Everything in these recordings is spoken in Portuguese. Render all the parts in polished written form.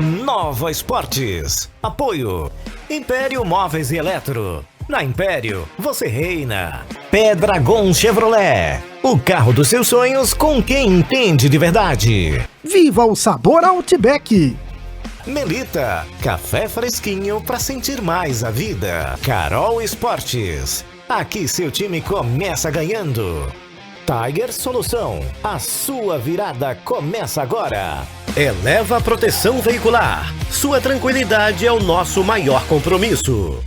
Nova Esportes. Apoio Império Móveis e Eletro. Na Império, você reina. Pedragon Chevrolet. O carro dos seus sonhos com quem entende de verdade. Viva o sabor Outback. Melita. Café fresquinho para sentir mais a vida. Carol Esportes. Aqui seu time começa ganhando. Tiger Solução. A sua virada começa agora. Eleva a proteção veicular. Sua tranquilidade é o nosso maior compromisso.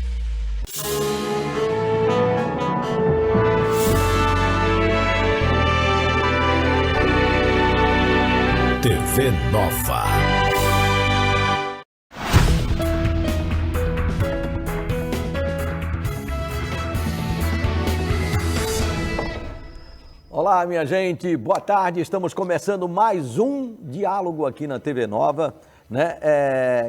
TV Nova. Olá, minha gente, boa tarde. Estamos começando mais um diálogo aqui na TV Nova, né?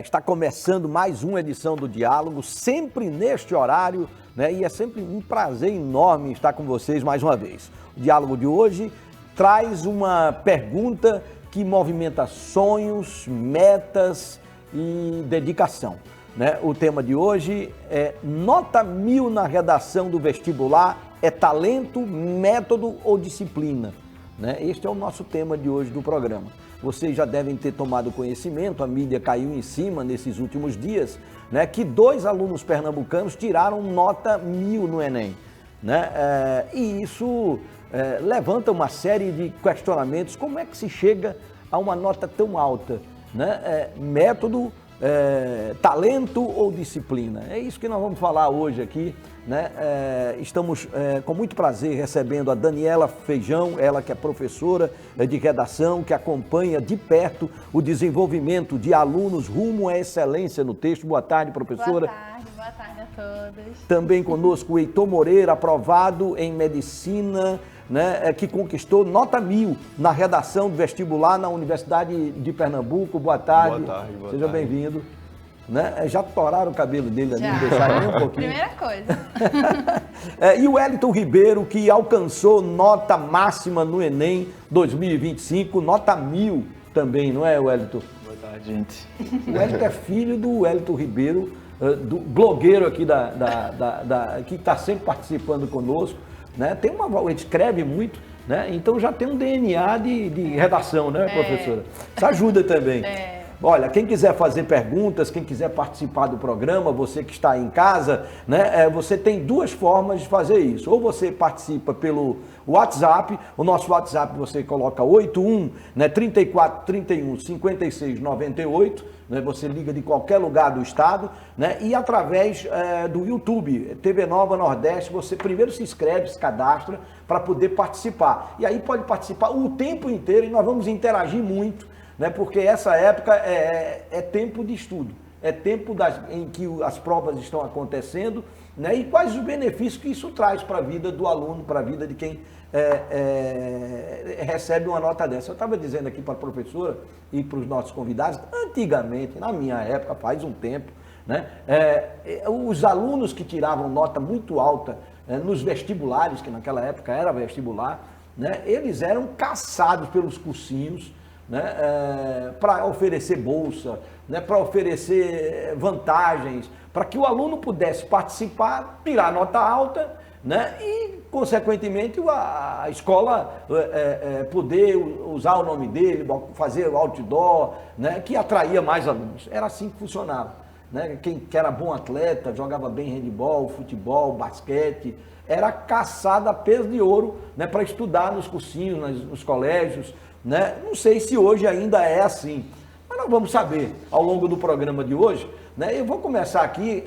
Está começando mais uma edição do Diálogo, sempre neste horário, né? E é sempre um prazer enorme estar com vocês mais uma vez. O diálogo de hoje traz uma pergunta que movimenta sonhos, metas e dedicação, né? O tema de hoje é nota 1000 na redação do vestibular. É talento, método ou disciplina? Né? Este é o nosso tema de hoje do programa. Vocês já devem ter tomado conhecimento, a mídia caiu em cima nesses últimos dias, né, que 2 alunos pernambucanos tiraram nota 1000 no Enem. Né? E isso levanta uma série de questionamentos. Como é que se chega a uma nota tão alta? Né? Método, talento ou disciplina? É isso que nós vamos falar hoje aqui. Né? Estamos com muito prazer recebendo a Daniela Feijão, ela que é professora de redação, que acompanha de perto o desenvolvimento de alunos rumo à excelência no texto. Boa tarde, professora. Boa tarde a todos. Também conosco o Heitor Moreira, aprovado em medicina, né, que conquistou nota 1000 na redação do vestibular na Universidade de Pernambuco. Boa tarde. Boa tarde. Seja bem-vindo. Né? Já toraram o cabelo dele ali, Já. deixaram nem um pouquinho. Primeira coisa. E o Wellington Ribeiro, que alcançou nota máxima no Enem 2025, nota 1000 também, não é, Wellington? Boa tarde, gente. O Wellington é filho do Wellington Ribeiro, do blogueiro aqui que está sempre participando conosco. Né? Ele escreve muito, né? Então já tem um DNA de redação, né, professora? Isso ajuda também. Olha, quem quiser fazer perguntas, quem quiser participar do programa, você que está em casa, né, você tem 2 formas de fazer isso. Ou você participa pelo WhatsApp, o nosso WhatsApp você coloca 81, né, 34 31 56 98, né, você liga de qualquer lugar do estado, né, e através do YouTube, TV Nova Nordeste, você primeiro se inscreve, se cadastra para poder participar. E aí pode participar o tempo inteiro e nós vamos interagir muito. Né, porque essa época é tempo de estudo, é tempo em que as provas estão acontecendo, né, e quais os benefícios que isso traz para a vida do aluno, para a vida de quem recebe uma nota dessa. Eu estava dizendo aqui para a professora e para os nossos convidados, antigamente, na minha época, faz um tempo, né, os alunos que tiravam nota muito alta nos vestibulares, que naquela época era vestibular, né, eles eram caçados pelos cursinhos, né, para oferecer bolsa, né, para oferecer vantagens, para que o aluno pudesse participar, tirar nota alta, né, e, consequentemente, a escola poder usar o nome dele, fazer o outdoor, né, que atraía mais alunos. Era assim que funcionava. Né? Quem era bom atleta, jogava bem handebol, futebol, basquete, era caçado a peso de ouro, né, para estudar nos cursinhos, nos colégios. Né? Não sei se hoje ainda é assim, mas nós vamos saber ao longo do programa de hoje. Né? Eu vou começar aqui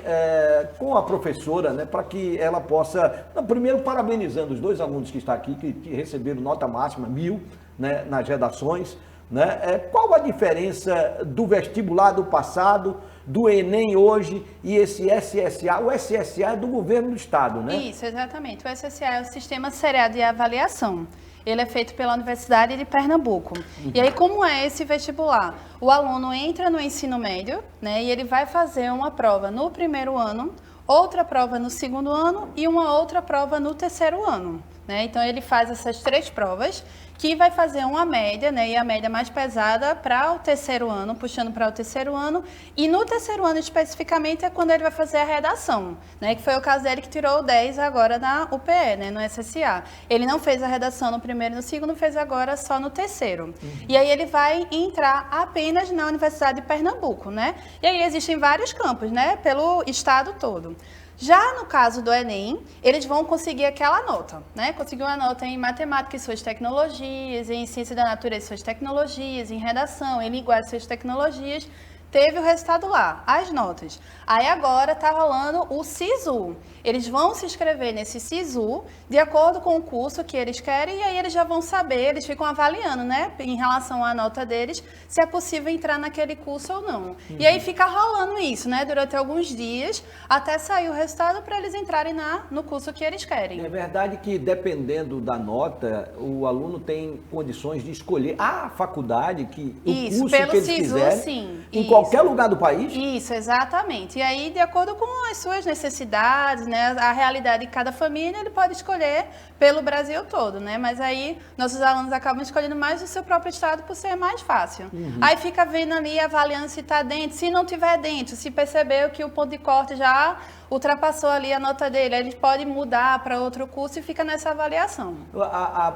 com a professora, né, para que ela possa, primeiro parabenizando os 2 alunos que estão aqui, que receberam nota máxima 1000, né, nas redações. Né? Qual a diferença do vestibular do passado, do Enem hoje e esse SSA? O SSA é do governo do estado, né? Isso, exatamente. O SSA é o Sistema Seriado de Avaliação. Ele é feito pela Universidade de Pernambuco. E aí, como é esse vestibular? O aluno entra no ensino médio, né, e ele vai fazer uma prova no primeiro ano, outra prova no segundo ano e uma outra prova no terceiro ano. Né? Então, ele faz essas 3 provas, que vai fazer uma média, né? E a média mais pesada para o terceiro ano, puxando para o terceiro ano. E no terceiro ano, especificamente, é quando ele vai fazer a redação, né? Que foi o caso dele que tirou 10 agora na UPE, né? No SSA. Ele não fez a redação no primeiro e no segundo, fez agora só no terceiro. E aí ele vai entrar apenas na Universidade de Pernambuco, né? E aí existem vários campos, né? Pelo estado todo. Já no caso do Enem, eles vão conseguir aquela nota, né? Conseguir uma nota em matemática e suas tecnologias, em ciência da natureza e suas tecnologias, em redação, em linguagem e suas tecnologias. Teve o resultado lá, as notas. Aí agora está rolando o SISU. Eles vão se inscrever nesse SISU de acordo com o curso que eles querem e aí eles já vão saber, eles ficam avaliando, né, em relação à nota deles, se é possível entrar naquele curso ou não. E aí fica rolando isso, né, durante alguns dias, até sair o resultado para eles entrarem no curso que eles querem. É verdade que, dependendo da nota, o aluno tem condições de escolher a faculdade, o curso pelo que eles SISU, quiserem, sim. em qualquer lugar do país? Isso, exatamente. E aí, de acordo com as suas necessidades, né, a realidade de cada família, ele pode escolher pelo Brasil todo, né? Mas aí, nossos alunos acabam escolhendo mais o seu próprio estado por ser mais fácil. Aí fica vendo ali, avaliando se está dentro, se não tiver dentro, se percebeu que o ponto de corte já ultrapassou ali a nota dele, aí ele pode mudar para outro curso e fica nessa avaliação.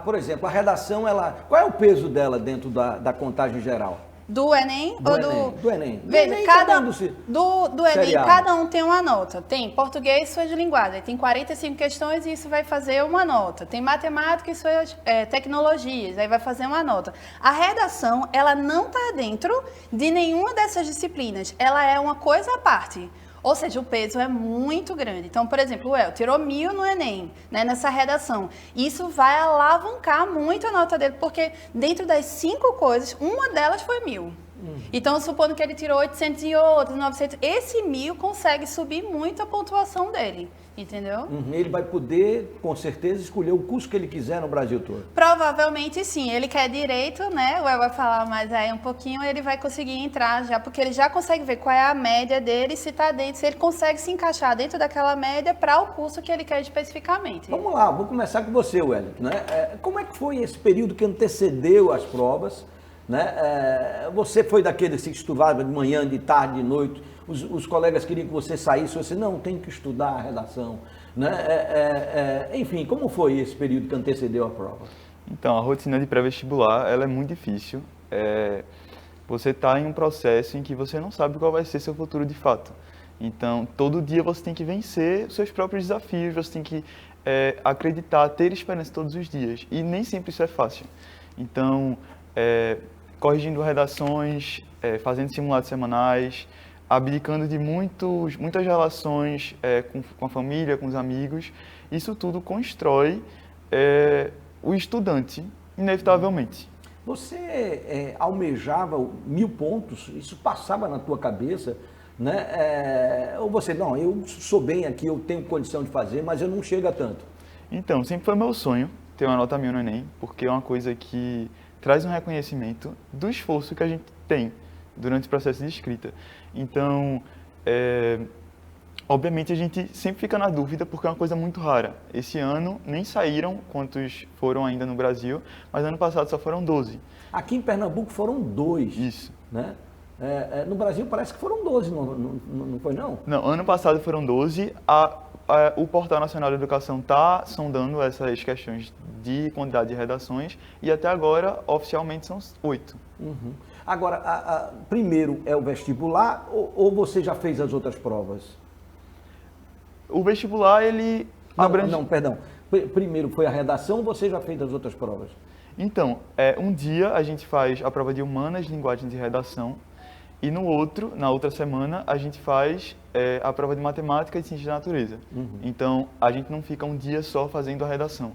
Por exemplo, a redação, qual é o peso dela dentro da contagem geral? Do Enem Do ou Enem, do... do Enem. Veja, Do Enem cada, também do Enem, seriado. cada um tem uma nota. Tem português e suas linguagens. Tem 45 questões e isso vai fazer uma nota. Tem matemática e suas tecnologias, aí vai fazer uma nota. A redação, ela não está dentro de nenhuma dessas disciplinas. Ela é uma coisa à parte. Ou seja, o peso é muito grande. Então, por exemplo, o El tirou 1000 no Enem, né, nessa redação. Isso vai alavancar muito a nota dele, porque dentro das 5 coisas, uma delas foi 1000. Então, supondo que ele tirou 800 e outros, 900, esse 1000 consegue subir muito a pontuação dele, entendeu? Ele vai poder, com certeza, escolher o curso que ele quiser no Brasil todo. Provavelmente sim, ele quer direito, né? O El vai falar mais aí um pouquinho, ele vai conseguir entrar já, porque ele já consegue ver qual é a média dele, se está dentro, se ele consegue se encaixar dentro daquela média para o curso que ele quer especificamente. Vamos lá, vou começar com você, Wellington, né? Como é que foi esse período que antecedeu as provas? Né? Você foi daquele que estudava de manhã, de tarde, de noite, os colegas queriam que você saísse, você não, tem que estudar a redação, né? Enfim, como foi esse período que antecedeu a prova? Então, a rotina de pré-vestibular, ela é muito difícil. Você está em um processo em que você não sabe qual vai ser seu futuro de fato. Então, todo dia você tem que vencer os seus próprios desafios, você tem que acreditar, ter esperança todos os dias. E nem sempre isso é fácil. Então, corrigindo redações, fazendo simulados semanais, abdicando de muitas relações com a família, com os amigos, isso tudo constrói o estudante, inevitavelmente. Você almejava 1000 pontos? Isso passava na tua cabeça? Né? Ou você, não, eu sou bem aqui, eu tenho condição de fazer, mas eu não chego a tanto? Então, sempre foi meu sonho ter uma nota 1000 no Enem, porque é uma coisa que traz um reconhecimento do esforço que a gente tem durante o processo de escrita. Então, obviamente a gente sempre fica na dúvida porque é uma coisa muito rara. Esse ano nem saíram quantos foram ainda no Brasil, mas ano passado só foram 12. Aqui em Pernambuco foram 2. Isso. Né? No Brasil parece que foram 12, não foi não? Não, ano passado foram 12. O Portal Nacional de Educação está sondando essas questões de quantidade de redações e até agora, oficialmente, são 8. Uhum. Agora, primeiro é o vestibular ou você já fez as outras provas? O vestibular, ele abrange... Não, perdão. Primeiro foi a redação ou você já fez as outras provas? Então, um dia a gente faz a prova de humanas, linguagens e redação. E na outra semana, a gente faz a prova de matemática e ciência da natureza. Então, a gente não fica um dia só fazendo a redação.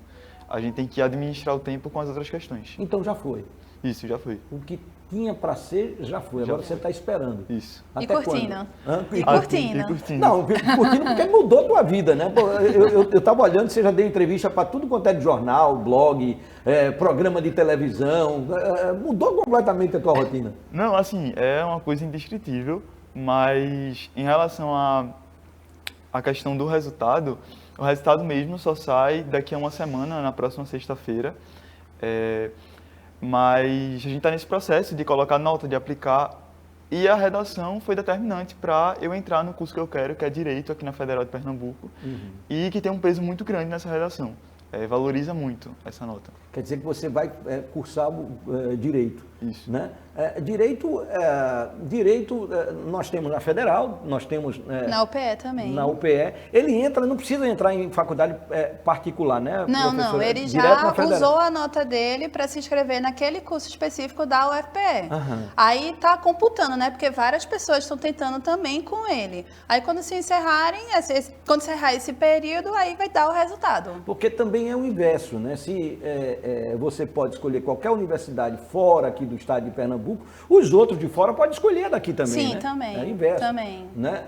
A gente tem que administrar o tempo com as outras questões. Então já foi? Isso, já foi. O que tinha para ser, já foi. Agora você está esperando. Isso. E Até curtindo. Quando? E curtindo. E curtindo. Não, curtindo porque mudou a tua vida, né? Eu estava olhando, você já deu entrevista para tudo quanto é de jornal, blog, programa de televisão. Mudou completamente a tua rotina. Não, assim, é uma coisa indescritível, mas em relação à questão do resultado, o resultado mesmo só sai daqui a uma semana, na próxima sexta-feira. Mas a gente está nesse processo de colocar nota, de aplicar, e a redação foi determinante para eu entrar no curso que eu quero, que é Direito, aqui na Federal de Pernambuco, e que tem um peso muito grande nessa redação. Valoriza muito essa nota. Quer dizer que você vai cursar Direito. Isso. Né? Direito, nós temos na Federal, nós temos... na UPE também. Na UPE. Ele entra, não precisa entrar em faculdade particular, né, Não, professor? não, ele já usou a nota dele para se inscrever naquele curso específico da UFPE. Aí está computando, né, porque várias pessoas estão tentando também com ele. Aí quando se encerrarem, quando encerrar esse período, aí vai dar o resultado. Porque também é o inverso, né? Se você pode escolher qualquer universidade fora aqui do estado de Pernambuco, os outros de fora podem escolher daqui também, Sim, né? também. É o inverso. Também. Né?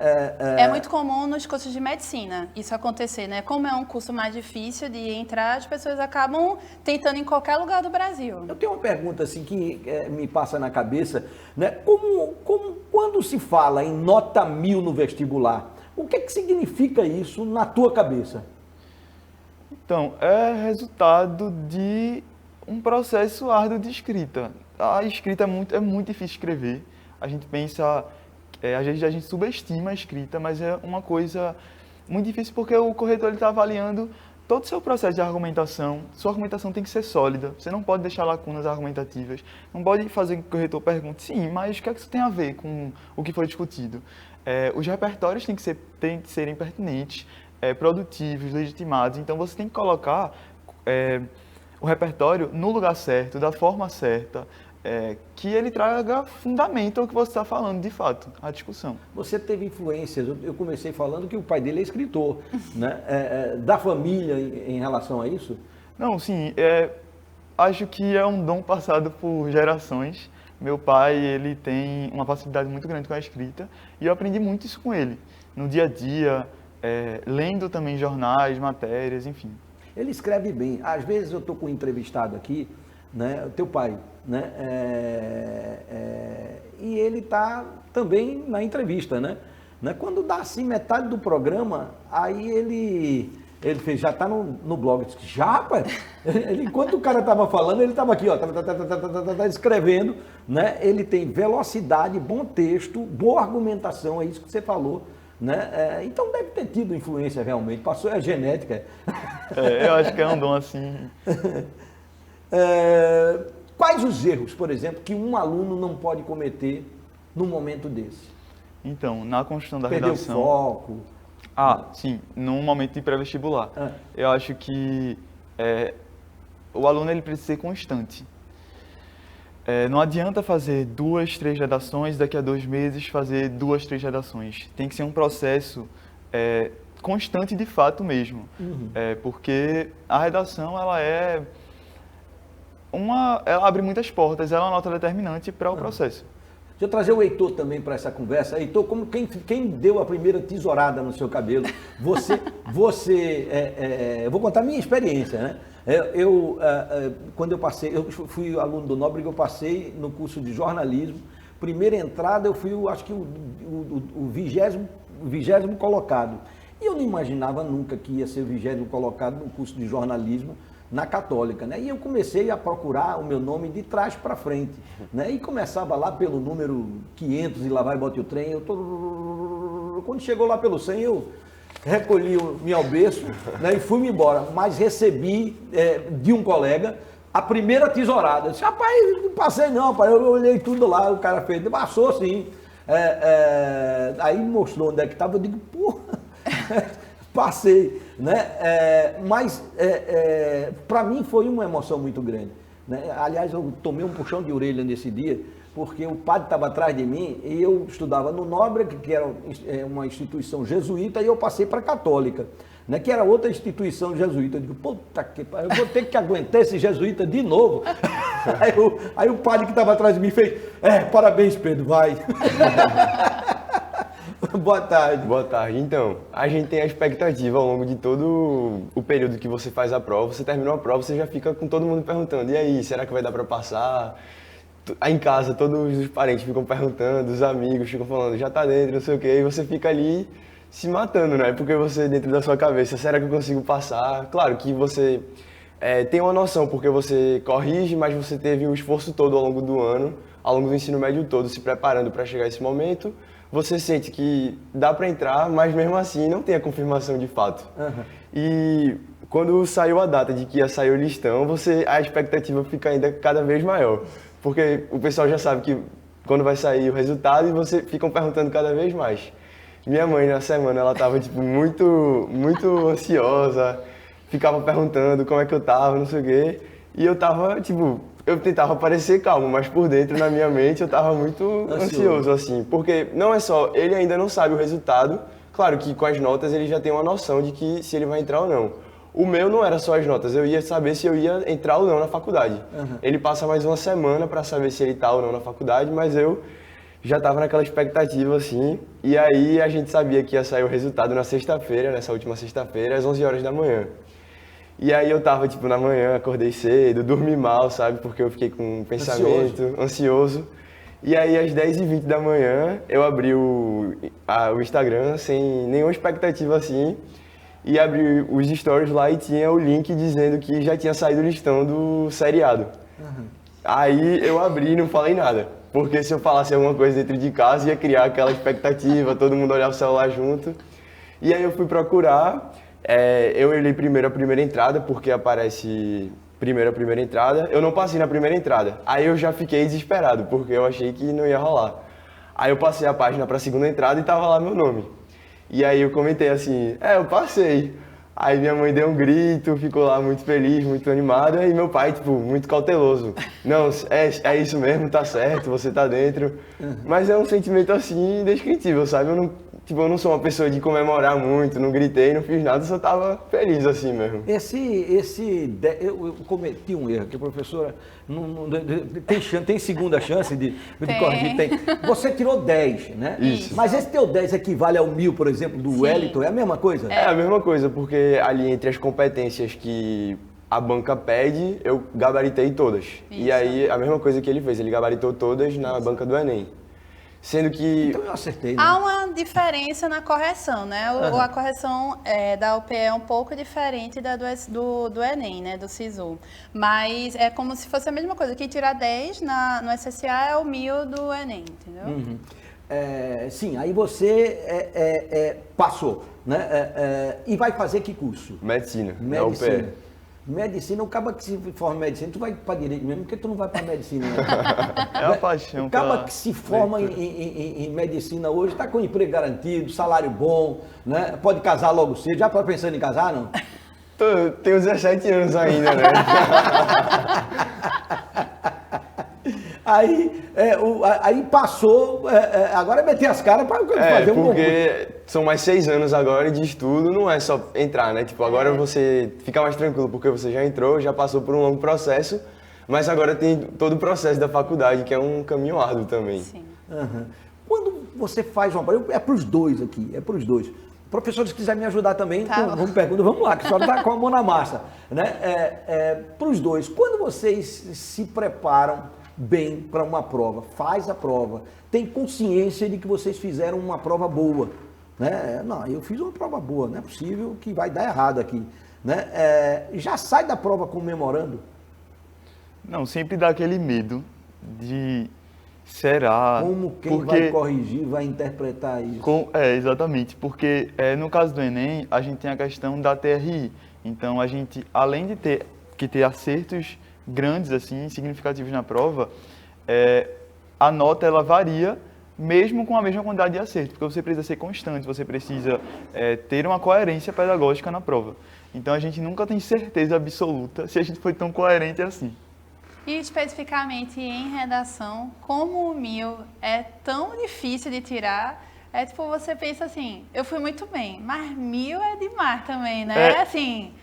É muito comum nos cursos de medicina isso acontecer, né? Como é um curso mais difícil de entrar, as pessoas acabam tentando em qualquer lugar do Brasil. Eu tenho uma pergunta assim que me passa na cabeça, né? Quando se fala em nota 1000 no vestibular, o que significa isso na tua cabeça? Então, é resultado de um processo árduo de escrita. A escrita é muito difícil de escrever. A gente pensa, às vezes a gente subestima a escrita, mas é uma coisa muito difícil porque o corretor está avaliando todo o seu processo de argumentação. Sua argumentação tem que ser sólida. Você não pode deixar lacunas argumentativas. Não pode fazer com que o corretor pergunte, sim, mas o que é que isso tem a ver com o que foi discutido? Os repertórios têm que serem pertinentes, produtivos, legitimados. Então, você tem que colocar o repertório no lugar certo, da forma certa, que ele traga fundamento ao que você está falando, de fato, à discussão. Você teve influências, eu comecei falando que o pai dele é escritor, né? Da família em relação a isso? Não, sim, acho que é um dom passado por gerações. Meu pai, ele tem uma facilidade muito grande com a escrita e eu aprendi muito isso com ele, no dia a dia, lendo também jornais, matérias, enfim. Ele escreve bem. Às vezes eu estou com um entrevistado aqui, né, o teu pai, né, e ele está também na entrevista, né? Quando dá assim metade do programa, aí ele fez, já está no blog, disse, já, rapaz? Enquanto o cara estava falando, ele estava aqui, ó, tá escrevendo, né? Ele tem velocidade, bom texto, boa argumentação, é isso que você falou. Né? Então deve ter tido influência realmente, passou a genética. Eu acho que é um dom assim. Quais os erros, por exemplo, que um aluno não pode cometer num momento desse? Então, na construção da Perder redação... o foco. Sim, num momento de pré-vestibular. Eu acho que o aluno ele precisa ser constante. Não adianta fazer 2, 3 redações, daqui a 2 meses fazer 2, 3 redações. Tem que ser um processo constante de fato mesmo. Porque a redação, ela abre muitas portas, ela é uma nota determinante para o processo. Deixa eu trazer o Heitor também para essa conversa. Heitor, como quem deu a primeira tesourada no seu cabelo? Eu vou contar a minha experiência, né? Quando eu passei, eu fui aluno do Nóbrega, eu passei no curso de jornalismo. Primeira entrada, eu fui, acho que o 20º colocado. E eu não imaginava nunca que ia ser o 20º colocado no curso de jornalismo na Católica, né? E eu comecei a procurar o meu nome de trás para frente, né? E começava lá pelo número 500 e lá vai, bote o trem. Quando chegou lá pelo 100, eu recolhi-me ao berço, né? E fui-me embora. Mas recebi de um colega a primeira tesourada. Eu disse, rapaz, não passei não, pai. Eu olhei tudo lá, o cara fez, passou sim. Aí mostrou onde é que estava, eu digo, porra, passei, né? Mas para mim foi uma emoção muito grande, né? Aliás, eu tomei um puxão de orelha nesse dia, porque o padre estava atrás de mim e eu estudava no Nóbrega, que era uma instituição jesuíta, e eu passei para a Católica, né? Que era outra instituição jesuíta. Eu digo, puta que pariu, eu vou ter que aguentar esse jesuíta de novo. Aí o padre que estava atrás de mim fez, parabéns, Pedro, vai. Boa tarde. Boa tarde. Então, a gente tem a expectativa ao longo de todo o período que você faz a prova. Você terminou a prova, você já fica com todo mundo perguntando, e aí, será que vai dar para passar? Aí em casa, todos os parentes ficam perguntando, os amigos ficam falando, já tá dentro, não sei o quê, e você fica ali se matando, né? Porque você, dentro da sua cabeça, será que eu consigo passar? Claro que você tem uma noção, porque você corrige, mas você teve o esforço todo ao longo do ano, ao longo do ensino médio todo, se preparando para chegar a esse momento. Você sente que dá para entrar, mas mesmo assim não tem a confirmação de fato. E quando saiu a data de que ia sair o listão, a expectativa fica ainda cada vez maior. Porque o pessoal já sabe que quando vai sair o resultado e você ficam perguntando cada vez mais. Minha mãe, na semana, ela tava, tipo, muito ansiosa, ficava perguntando como é que eu tava, não sei o quê. E eu tava, tipo, eu tentava parecer calmo, mas por dentro, na minha mente, eu tava muito ansioso, assim. Porque não é só, ele ainda não sabe o resultado. Claro que com as notas ele já tem uma noção de que se ele vai entrar ou não. O meu não era só as notas, eu ia saber se eu ia entrar ou não na faculdade. Ele passa mais uma semana para saber se ele tá ou não na faculdade, mas eu já estava naquela expectativa, assim. E aí a gente sabia que ia sair o resultado na sexta-feira, nessa última sexta-feira, às 11 horas da manhã. E aí eu tava, tipo, na manhã, acordei cedo, dormi mal, sabe? Porque eu fiquei com um pensamento ansioso. E aí, às 10h20 da manhã, eu abri o Instagram sem nenhuma expectativa, assim. E abri os stories lá e tinha o link dizendo que já tinha saído o listão do seriado. Aí eu abri e não falei nada. Porque se eu falasse alguma coisa dentro de casa, ia criar aquela expectativa, todo mundo olhar o celular junto. E aí eu fui procurar, eu olhei primeiro a primeira entrada, porque aparece primeiro a primeira entrada. Eu não passei na primeira entrada. Aí eu já fiquei desesperado, porque eu achei que não ia rolar. Aí eu passei a página para a segunda entrada e tava lá meu nome. E aí eu comentei assim, eu passei. Aí minha mãe deu um grito, ficou lá muito feliz, muito animada, e meu pai, tipo, muito cauteloso. Não, é isso mesmo, tá certo, você tá dentro. Mas é um sentimento assim, indescritível, sabe? Eu não sou uma pessoa de comemorar muito, não gritei, não fiz nada, só tava feliz assim mesmo. Eu cometi um erro, que a professora tem segunda chance de corrigir? Tem. Você tirou 10, né? Isso. Mas esse teu 10 equivale ao 1000, por exemplo, do Wellington, é a mesma coisa? É a mesma coisa, porque ali entre as competências que a banca pede, eu gabaritei todas. Isso. E aí, a mesma coisa que ele fez, ele gabaritou todas na banca do Enem. Sendo que... Então eu acertei, né? Há uma diferença na correção, né? A correção da UPE é um pouco diferente da do Enem, né? Do SISU. Mas é como se fosse a mesma coisa. Quem tirar 10 no SSA é o 1000 do Enem, entendeu? Sim, aí você passou, né? E vai fazer que curso? Medicina. Na UPE. Medicina, o cara que se forma em medicina, tu vai para direito mesmo, porque tu não vai para medicina. Né? É uma paixão. O cara que se forma em medicina hoje está com emprego garantido, salário bom, né? Pode casar logo cedo. Já está pensando em casar, não? Tenho 17 anos ainda, né? Aí passou, agora é meter as caras para fazer um concurso. Porque são mais 6 anos agora de estudo, não é só entrar, né? Tipo, agora você fica mais tranquilo porque você já entrou, já passou por um longo processo, mas agora tem todo o processo da faculdade, que é um caminho árduo também. Sim. Quando você faz uma prova, é para os dois aqui, é para os dois. Professores, se quiser me ajudar também, vamos perguntar, vamos lá, que a senhora está com a mão na massa. Né? Para os dois, quando vocês se preparam bem para uma prova, faz a prova, tem consciência de que vocês fizeram uma prova boa, né? Não, eu fiz uma prova boa, não é possível que vai dar errado aqui, né? Já sai da prova comemorando? Não, sempre dá aquele medo de será... Como quem vai corrigir, vai interpretar isso? Exatamente, porque no caso do Enem, a gente tem a questão da TRI, então a gente, além de ter acertos grandes, assim, significativos na prova, a nota ela varia mesmo com a mesma quantidade de acerto, porque você precisa ser constante, você precisa ter uma coerência pedagógica na prova. Então a gente nunca tem certeza absoluta se a gente foi tão coerente assim. E especificamente em redação, como o 1000 é tão difícil de tirar, tipo, você pensa assim, eu fui muito bem, mas 1000 é demais também, né? Assim...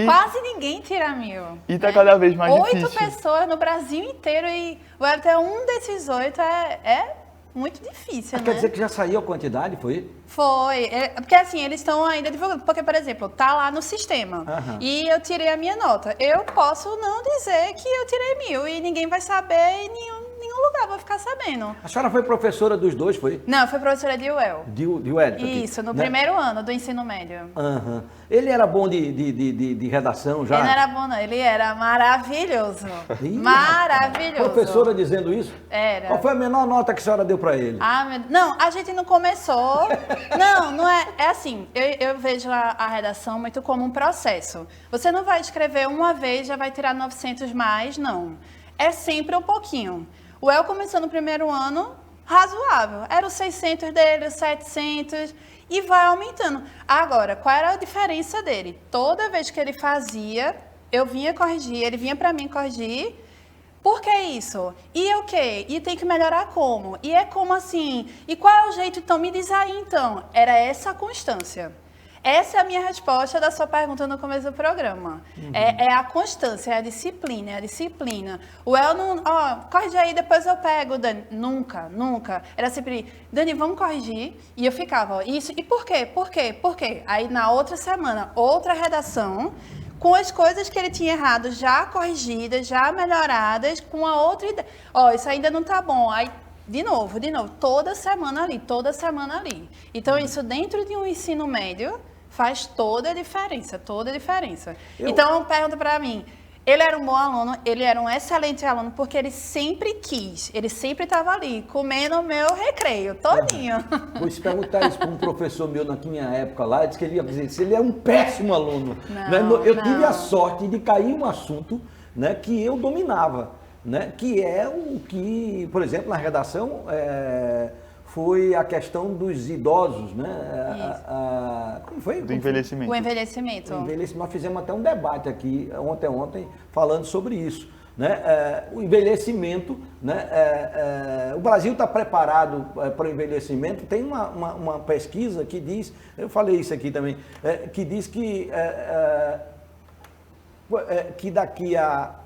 Quase ninguém tira 1000. E tá cada vez mais 8 difícil. 8 pessoas no Brasil inteiro e o Wellington é um desses 8, é muito difícil, né? Quer dizer que já saiu a quantidade, foi? Foi. Porque assim, eles estão ainda divulgando. Porque, por exemplo, tá lá no sistema. E eu tirei a minha nota. Eu posso não dizer que eu tirei 1000 e ninguém vai saber e nenhum lugar pra ficar sabendo. A senhora foi professora dos dois, foi? Não, eu fui professora de UEL. De Wellington aqui, Isso, no né? primeiro ano do ensino médio. Aham. Ele era bom de redação já? Ele não era bom, não. Ele era maravilhoso. Ih, Maravilhoso. Professora dizendo isso? Era. Qual foi a menor nota que a senhora deu para ele? Ah, não, a gente não começou. Não é. É assim, eu vejo a redação muito como um processo. Você não vai escrever uma vez, já vai tirar 900 mais, não. É sempre um pouquinho. O El começou no primeiro ano razoável. Era os 600 dele, os 700 e vai aumentando. Agora, qual era a diferença dele? Toda vez que ele fazia, eu vinha corrigir, ele vinha para mim corrigir. Por que isso? E o quê? E tem que melhorar como? E é como assim? E qual é o jeito? Então, me diz aí, então. Era essa a constância. Essa é a minha resposta da sua pergunta no começo do programa. É a constância, é a disciplina, é a disciplina. O El não... Ó, corrige aí, depois eu pego, Dani. Nunca, nunca. Era sempre, Dani, vamos corrigir. E eu ficava, ó, isso. E por quê? Por quê? Por quê? Aí, na outra semana, outra redação, com as coisas que ele tinha errado já corrigidas, já melhoradas, com a outra ideia. Ó, isso ainda não tá bom. Aí, de novo, toda semana ali. Então, isso dentro de um ensino médio faz toda a diferença, toda a diferença. Então, pergunta para mim, ele era um bom aluno, ele era um excelente aluno, porque ele sempre quis, ele sempre estava ali, comendo o meu recreio, todinho. Vou te perguntar isso para um professor meu na minha época lá, disse que ele ia dizer se ele é um péssimo aluno. Eu tive a sorte de cair um assunto, né, que eu dominava, né, que é o que, por exemplo, na redação, foi a questão dos idosos, né? Como foi? Do envelhecimento. O envelhecimento. Nós fizemos até um debate aqui ontem falando sobre isso, né? O envelhecimento, né? O Brasil está preparado para o envelhecimento. Tem uma pesquisa que diz, eu falei isso aqui também, que diz que daqui a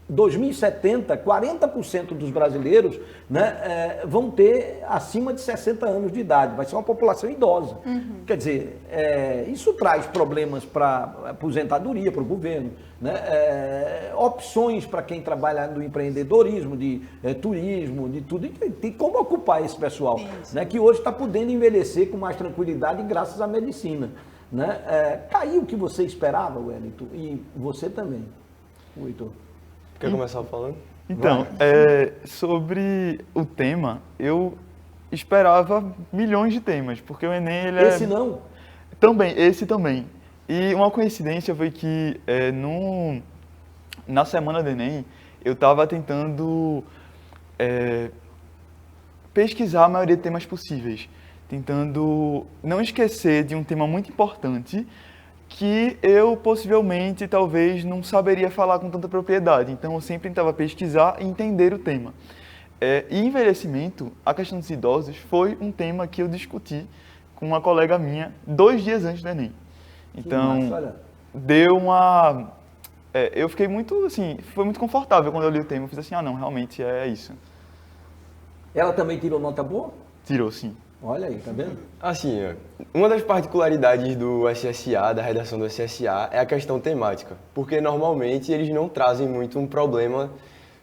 2070, 40% dos brasileiros, né, vão ter acima de 60 anos de idade. Vai ser uma população idosa. Quer dizer, isso traz problemas para aposentadoria, para o governo, né, opções para quem trabalha no empreendedorismo, de turismo, de tudo. E tem como ocupar esse pessoal, né, que hoje está podendo envelhecer com mais tranquilidade graças à medicina. Né? Caiu o que você esperava, Wellington, e você também, Heitor. Quer começar falando? Então, sobre o tema, eu esperava milhões de temas, porque o Enem, ele Esse não? Também, esse também. E uma coincidência foi que na semana do Enem, eu estava tentando pesquisar a maioria de temas possíveis, tentando não esquecer de um tema muito importante, que eu possivelmente, talvez, não saberia falar com tanta propriedade. Então, eu sempre tentava pesquisar e entender o tema. E envelhecimento, a questão dos idosos, foi um tema que eu discuti com uma colega minha 2 dias antes do Enem. Então, deu uma... eu fiquei muito, assim, foi muito confortável quando eu li o tema. Eu fiz assim, não, realmente é isso. Ela também tirou nota boa? Tirou, sim. Olha aí, tá vendo? Assim, uma das particularidades do SSA, da redação do SSA, é a questão temática. Porque normalmente eles não trazem muito um problema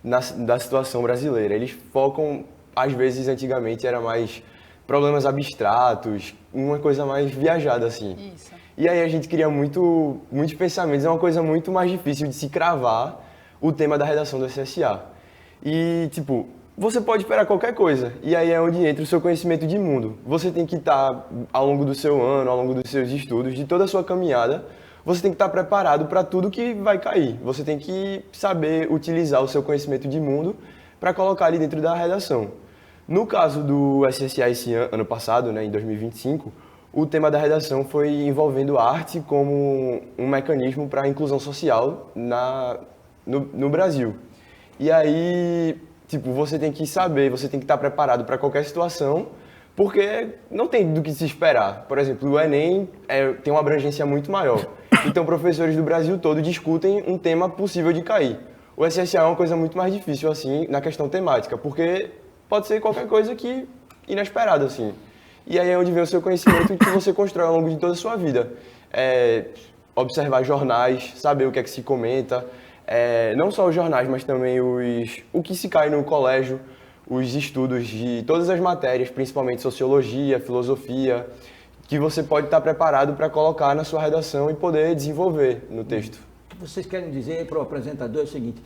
da situação brasileira. Eles focam, às vezes, antigamente era mais problemas abstratos, uma coisa mais viajada, assim. Isso. E aí a gente cria muitos pensamentos, é uma coisa muito mais difícil de se cravar o tema da redação do SSA. E, tipo, você pode esperar qualquer coisa, e aí é onde entra o seu conhecimento de mundo. Você tem que estar, ao longo do seu ano, ao longo dos seus estudos, de toda a sua caminhada, você tem que estar preparado para tudo que vai cair. Você tem que saber utilizar o seu conhecimento de mundo para colocar ali dentro da redação. No caso do SSA esse ano passado, né, em 2025, o tema da redação foi envolvendo a arte como um mecanismo para a inclusão social no Brasil. E aí, tipo, você tem que saber, você tem que estar preparado para qualquer situação, porque não tem do que se esperar. Por exemplo, o Enem tem uma abrangência muito maior. Então, professores do Brasil todo discutem um tema possível de cair. O SSA é uma coisa muito mais difícil, assim, na questão temática, porque pode ser qualquer coisa que inesperada, assim. E aí é onde vem o seu conhecimento que você constrói ao longo de toda a sua vida. Observar jornais, saber o que é que se comenta, não só os jornais, mas também o que se cai no colégio, os estudos de todas as matérias, principalmente sociologia, filosofia, que você pode estar preparado para colocar na sua redação e poder desenvolver no texto. O que vocês querem dizer para o apresentador é o seguinte,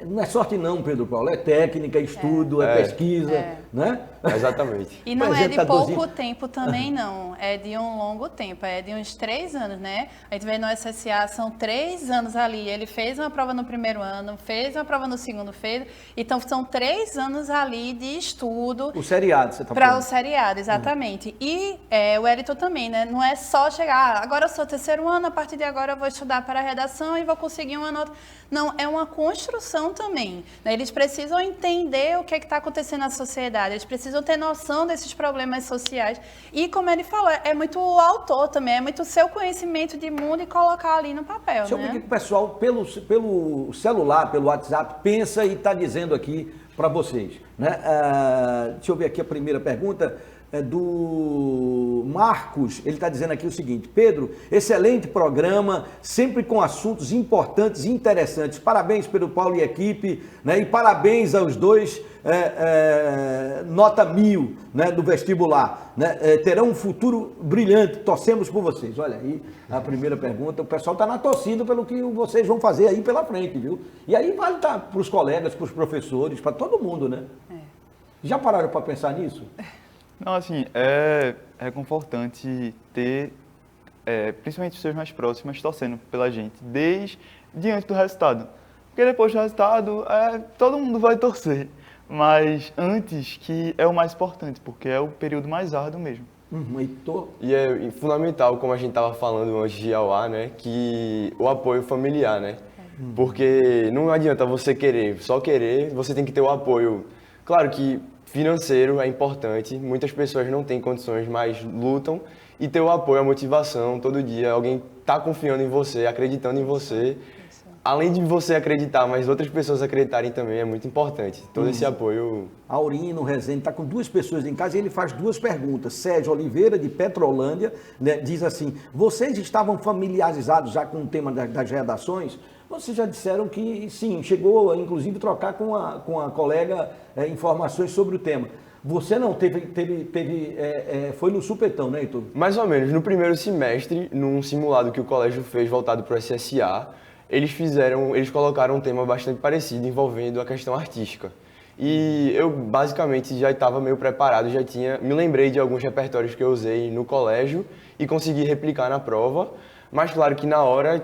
não é sorte não, Pedro Paulo, é técnica, é estudo, é pesquisa, né? Exatamente. E não é de pouco tempo também, não. É de um longo tempo, é de uns 3 anos, né? A gente vê no SSA, são 3 anos ali. Ele fez uma prova no primeiro ano, fez uma prova no segundo, fez. Então, são 3 anos ali de estudo. O seriado, você está falando. Para o seriado, exatamente. E o Wellington também, né? Não é só chegar, agora eu sou terceiro ano, a partir de agora eu vou estudar para a redação e vou conseguir uma nota. Não, é uma construção também, né? Eles precisam entender o que está acontecendo na sociedade, eles precisam ter noção desses problemas sociais. E, como ele falou, é muito o autor também, é muito o seu conhecimento de mundo e colocar ali no papel, Deixa eu né? pedir que o pessoal, pelo celular, pelo WhatsApp, pensa e está dizendo aqui para vocês, né? Deixa eu ver aqui a primeira pergunta. Do Marcos, ele está dizendo aqui o seguinte: Pedro, excelente programa, sempre com assuntos importantes e interessantes. Parabéns, Pedro Paulo e equipe, né? E parabéns aos dois, nota 1000, né, do vestibular, né? Terão um futuro brilhante, torcemos por vocês. Olha aí a primeira pergunta, o pessoal está na torcida pelo que vocês vão fazer aí pela frente, viu? E aí vale para os colegas, para os professores, para todo mundo, né? Já pararam para pensar nisso? Não, assim, é reconfortante ter, principalmente os seus mais próximos, torcendo pela gente, desde diante do resultado. Porque depois do resultado, todo mundo vai torcer. Mas antes, que é o mais importante, porque é o período mais árduo mesmo. E é fundamental, como a gente estava falando antes de ir ao ar, né, que o apoio familiar, né? Porque não adianta você só querer, você tem que ter o apoio. Claro que financeiro é importante, muitas pessoas não têm condições, mas lutam, e ter o apoio, a motivação, todo dia, alguém está confiando em você, acreditando em você. Além de você acreditar, mas outras pessoas acreditarem também, é muito importante. Todo esse apoio. Aurino Rezende está com 2 pessoas em casa e ele faz 2 perguntas. Sérgio Oliveira, de Petrolândia, né, diz assim: vocês estavam familiarizados já com o tema das redações? Vocês já disseram que sim, chegou a inclusive trocar com a colega informações sobre o tema. Você não foi no supetão, né, Heitor? Mais ou menos. No primeiro semestre, num simulado que o colégio fez voltado para o SSA, eles colocaram um tema bastante parecido envolvendo a questão artística. E eu basicamente já estava meio preparado, me lembrei de alguns repertórios que eu usei no colégio e consegui replicar na prova. Mas claro que na hora,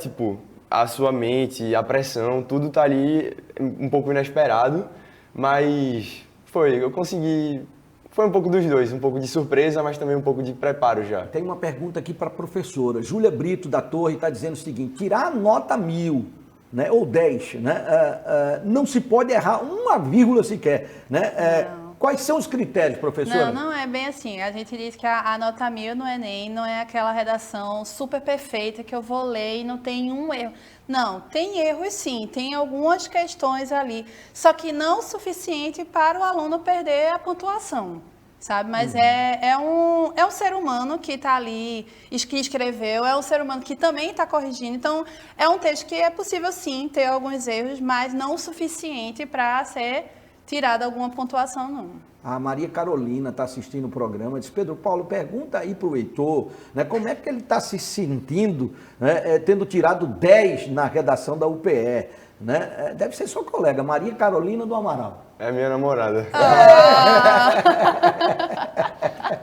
a sua mente, a pressão, tudo tá ali um pouco inesperado, mas eu consegui, foi um pouco dos dois, um pouco de surpresa, mas também um pouco de preparo já. Tem uma pergunta aqui para a professora, Júlia Brito da Torre está dizendo o seguinte: tirar a nota 1000, né, ou 10, né, não se pode errar uma vírgula sequer, né? Quais são os critérios, professora? Não é bem assim. A gente diz que a nota 1000 no Enem não é aquela redação super perfeita que eu vou ler e não tem um erro. Não, tem erros sim, tem algumas questões ali, só que não o suficiente para o aluno perder a pontuação, sabe? Mas é um ser humano que está ali, que escreveu, é um ser humano que também está corrigindo. Então, é um texto que é possível sim ter alguns erros, mas não o suficiente para ser tirada alguma pontuação, não. A Maria Carolina está assistindo o programa, diz: Pedro Paulo, pergunta aí para o Heitor, né, como é que ele está se sentindo, né, tendo tirado 10 na redação da UPE, né? Deve ser sua colega, Maria Carolina do Amaral. É minha namorada.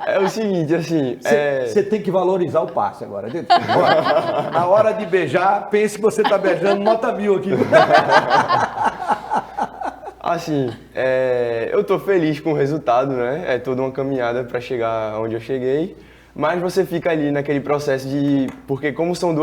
É o seguinte, assim... Você tem que valorizar o passe agora. Na hora de beijar, pense que você está beijando nota 1000 aqui. Assim, eu tô feliz com o resultado, né? É toda uma caminhada para chegar onde eu cheguei, mas você fica ali naquele processo porque como são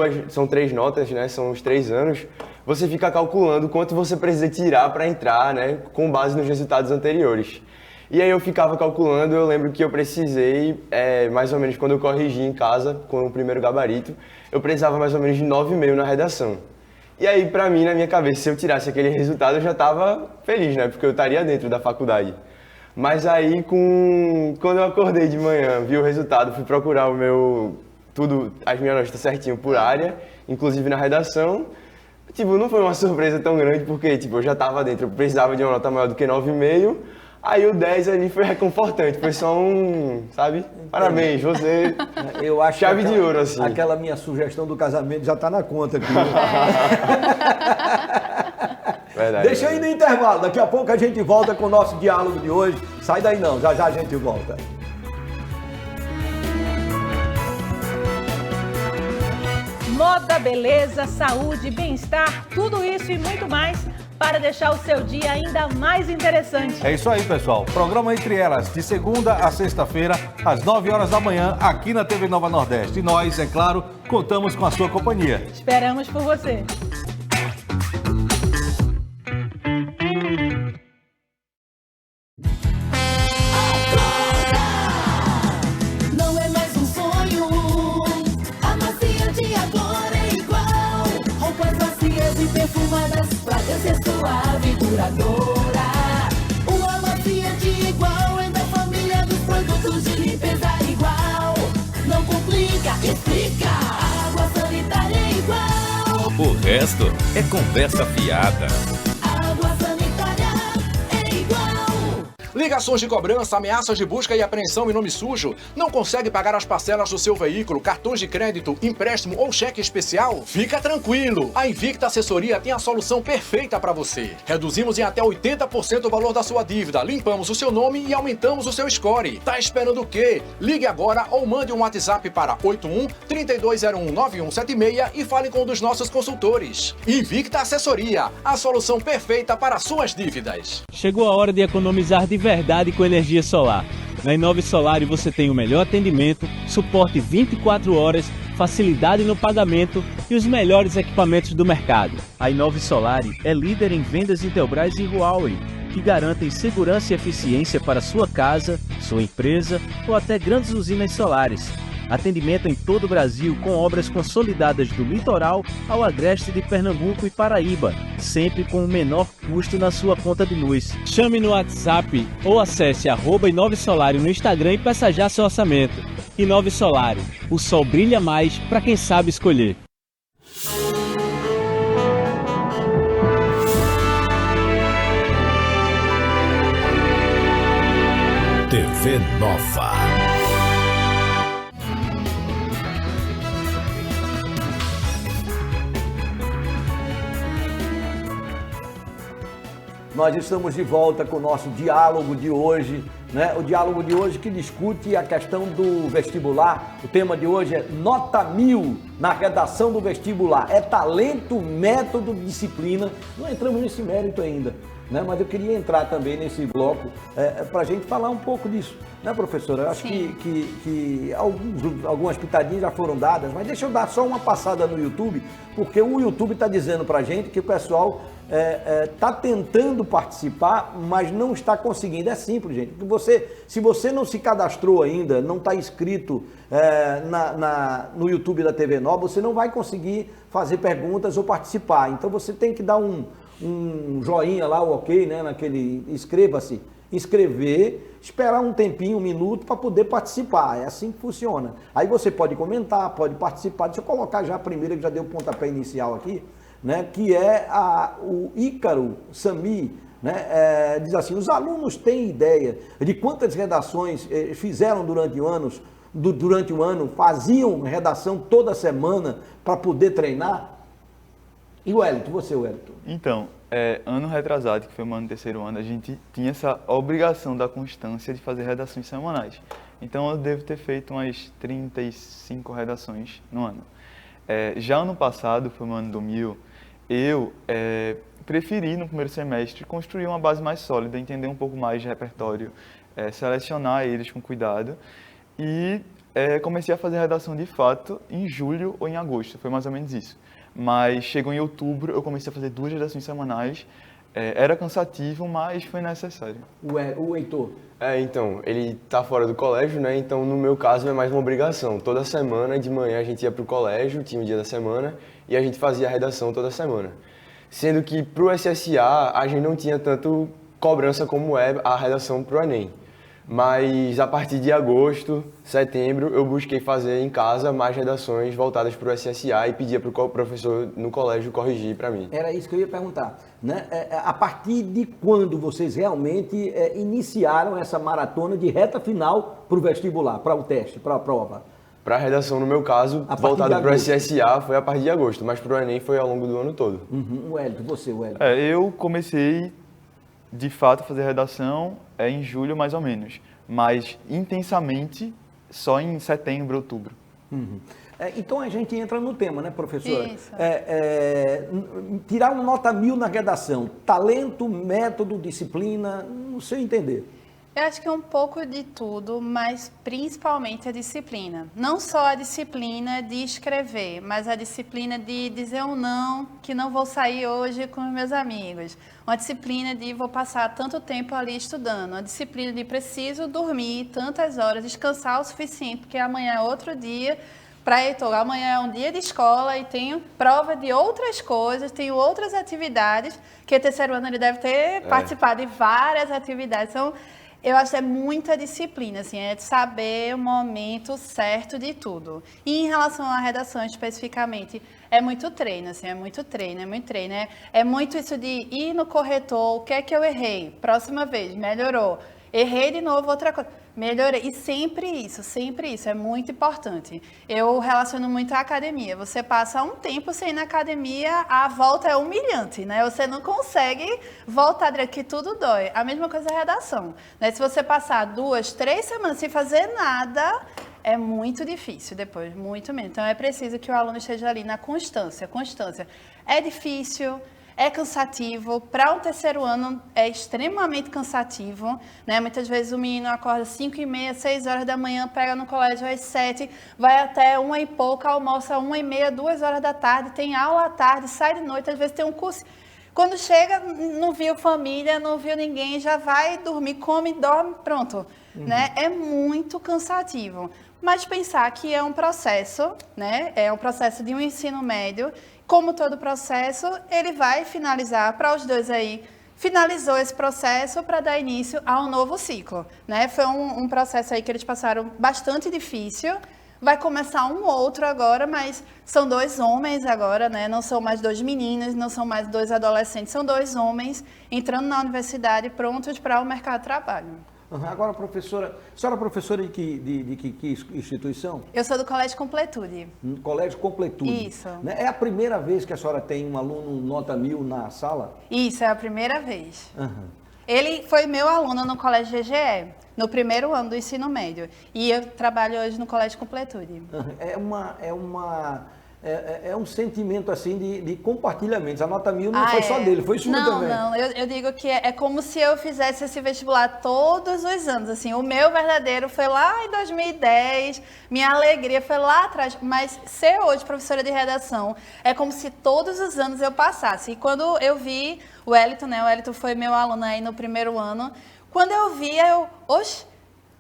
3 notas, né? São os 3 anos, você fica calculando quanto você precisa tirar para entrar, né? Com base nos resultados anteriores. E aí eu ficava calculando, eu lembro que eu precisei, mais ou menos quando eu corrigi em casa com o primeiro gabarito, eu precisava mais ou menos de 9,5 na redação. E aí, pra mim, na minha cabeça, se eu tirasse aquele resultado, eu já tava feliz, né? Porque eu estaria dentro da faculdade. Mas aí, quando eu acordei de manhã, vi o resultado, fui procurar as minhas notas certinho por área, inclusive na redação, Tipo, não foi uma surpresa tão grande, porque tipo, eu já tava dentro, eu precisava de uma nota maior do que 9,5. Aí o 10 ali foi reconfortante, foi só um, sabe? Parabéns, você. Eu acho chave que de ouro, assim. Aquela minha sugestão do casamento já está na conta aqui. Verdade. Deixa eu ir no intervalo, daqui a pouco a gente volta com o nosso diálogo de hoje. Sai daí não, já já a gente volta. Moda, beleza, saúde, bem-estar, tudo isso e muito mais para deixar o seu dia ainda mais interessante. É isso aí, pessoal. Programa Entre Elas, de segunda a sexta-feira, às 9 horas da manhã, aqui na TV Nova Nordeste. E nós, é claro, contamos com a sua companhia. Esperamos por você. Não é mais um sonho, a macia de agora é igual. Roupas macias e perfumadas, fragrância suave e duradoura. Uma macia de igual é da família dos produtos de limpeza igual. Não complica, explica, a água sanitária é igual. O resto é conversa fiada. Água sanitária é igual. Ligações de cobrança, ameaças de busca e apreensão em nome sujo? Não consegue pagar as parcelas do seu veículo, cartões de crédito, empréstimo ou cheque especial? Fica tranquilo! A Invicta Assessoria tem a solução perfeita para você. Reduzimos em até 80% o valor da sua dívida, limpamos o seu nome e aumentamos o seu score. Tá esperando o quê? Ligue agora ou mande um WhatsApp para 81-3201-9176 e fale com um dos nossos consultores. Invicta Assessoria, a solução perfeita para suas dívidas. Chegou a hora de economizar de verdade com energia solar. Na Inove Solar você tem o melhor atendimento, suporte 24 horas, facilidade no pagamento e os melhores equipamentos do mercado. A Inove Solar é líder em vendas Intelbras e Huawei, que garantem segurança e eficiência para sua casa, sua empresa ou até grandes usinas solares. Atendimento em todo o Brasil com obras consolidadas do litoral ao agreste de Pernambuco e Paraíba, sempre com o menor custo na sua conta de luz. Chame no WhatsApp ou acesse @InoveSolário no Instagram e peça já seu orçamento. Inove Solário, o sol brilha mais para quem sabe escolher. TV Nova. Nós estamos de volta com o nosso diálogo de hoje, né? O diálogo de hoje que discute a questão do vestibular. O tema de hoje é nota 1000 na redação do vestibular. É talento, método, disciplina. Não entramos nesse mérito ainda, né? Mas eu queria entrar também nesse bloco para a gente falar um pouco disso, né, professora? Eu acho que algumas pitadinhas já foram dadas, mas deixa eu dar só uma passada no YouTube, porque o YouTube está dizendo para a gente que o pessoal está tentando participar, mas não está conseguindo. É simples, gente. Porque se você não se cadastrou ainda, não está inscrito no YouTube da TV Nova, você não vai conseguir fazer perguntas ou participar. Então você tem que dar um joinha lá, o ok, né, naquele inscreva-se, inscrever, esperar um tempinho, um minuto para poder participar. É assim que funciona. Aí você pode comentar, pode participar. Deixa eu colocar já a primeira, que já deu o pontapé inicial aqui, né, que é o Ícaro Sami, né, diz assim: os alunos têm ideia de quantas redações fizeram durante o ano, faziam redação toda semana para poder treinar? E o Wellington, você, Wellington? Então, ano retrasado, que foi o ano do terceiro ano, a gente tinha essa obrigação da constância de fazer redações semanais. Então eu devo ter feito umas 35 redações no ano. Já ano passado, foi o ano do 1000, eu preferi no primeiro semestre construir uma base mais sólida, entender um pouco mais de repertório, selecionar eles com cuidado e comecei a fazer redação de fato em julho ou em agosto, foi mais ou menos isso. Mas chegou em outubro, eu comecei a fazer 2 redações semanais. Era cansativo, mas foi necessário. O Heitor? Então, ele tá fora do colégio, né? Então, no meu caso, é mais uma obrigação. Toda semana, de manhã, a gente ia pro colégio, tinha o dia da semana, e a gente fazia a redação toda semana. Sendo que pro SSA, a gente não tinha tanto cobrança como é a redação pro Enem. Mas a partir de agosto, setembro, eu busquei fazer em casa mais redações voltadas para o SSA e pedia para o professor no colégio corrigir para mim. Era isso que eu ia perguntar, né? A partir de quando vocês realmente iniciaram essa maratona de reta final para o vestibular, para o teste, para a prova? Para a redação, no meu caso, voltada para o SSA, foi a partir de agosto, mas para o Enem foi ao longo do ano todo. Uhum. Wellington, você, Wellington? Eu comecei, de fato, a fazer redação em julho, mais ou menos. Mas, intensamente, só em setembro, outubro. Uhum. Então, a gente entra no tema, né, professora? Isso. Tirar uma nota 1000 na redação. Talento, método, disciplina, não sei entender. Eu acho que é um pouco de tudo, mas principalmente a disciplina. Não só a disciplina de escrever, mas a disciplina de dizer um não, que não vou sair hoje com os meus amigos. Uma disciplina de vou passar tanto tempo ali estudando. Uma disciplina de preciso dormir tantas horas, descansar o suficiente, porque amanhã é outro dia. Para Heitor, amanhã é um dia de escola e tenho prova de outras coisas, tenho outras atividades, que o terceiro ano ele deve ter participado de várias atividades. Então, eu acho que é muita disciplina, assim, é de saber o momento certo de tudo. E em relação à redação especificamente, é muito treino, assim, é muito treino. É muito isso de ir no corretor, o que é que eu errei? Próxima vez, melhorou. Errei de novo, outra coisa. Melhorei. E sempre isso, é muito importante. Eu relaciono muito à academia. Você passa um tempo sem ir na academia, a volta é humilhante, né? Você não consegue voltar direito, que tudo dói. A mesma coisa a redação, né? Se você passar 2, 3 semanas sem fazer nada, é muito difícil depois, muito menos. Então, é preciso que o aluno esteja ali na constância. Constância. É difícil, é cansativo, para um terceiro ano é extremamente cansativo, né? Muitas vezes o menino acorda 5h30, 6 horas da manhã, pega no colégio às 7, vai até 1 e pouca, almoça 1h30, 2 horas da tarde, tem aula à tarde, sai de noite, às vezes tem um curso. Quando chega, não viu família, não viu ninguém, já vai dormir, come, dorme, pronto. Né? É muito cansativo. Mas pensar que é um processo, né? É um processo de um ensino médio. Como todo processo, ele vai finalizar, para os dois aí, finalizou esse processo para dar início a um novo ciclo, né? Foi um processo aí que eles passaram bastante difícil, vai começar um outro agora, mas são 2 homens agora, né? Não são mais 2 meninos, não são mais 2 adolescentes, são 2 homens entrando na universidade prontos para o mercado de trabalho. Agora, professora, a senhora é professora de que instituição? Eu sou do Colégio Completude. Colégio Completude. Isso. É a primeira vez que a senhora tem um aluno nota 1000 na sala? Isso, é a primeira vez. Ele foi meu aluno no Colégio GGE, no primeiro ano do ensino médio. E eu trabalho hoje no Colégio Completude. É um sentimento assim de compartilhamento. A nota 1000 não foi só dele, foi sua também. Não, eu digo que é como se eu fizesse esse vestibular todos os anos. Assim, o meu verdadeiro foi lá em 2010, minha alegria foi lá atrás. Mas ser hoje professora de redação é como se todos os anos eu passasse. E quando eu vi o Wellington, né? O Wellington foi meu aluno aí no primeiro ano. Quando eu vi, oxe,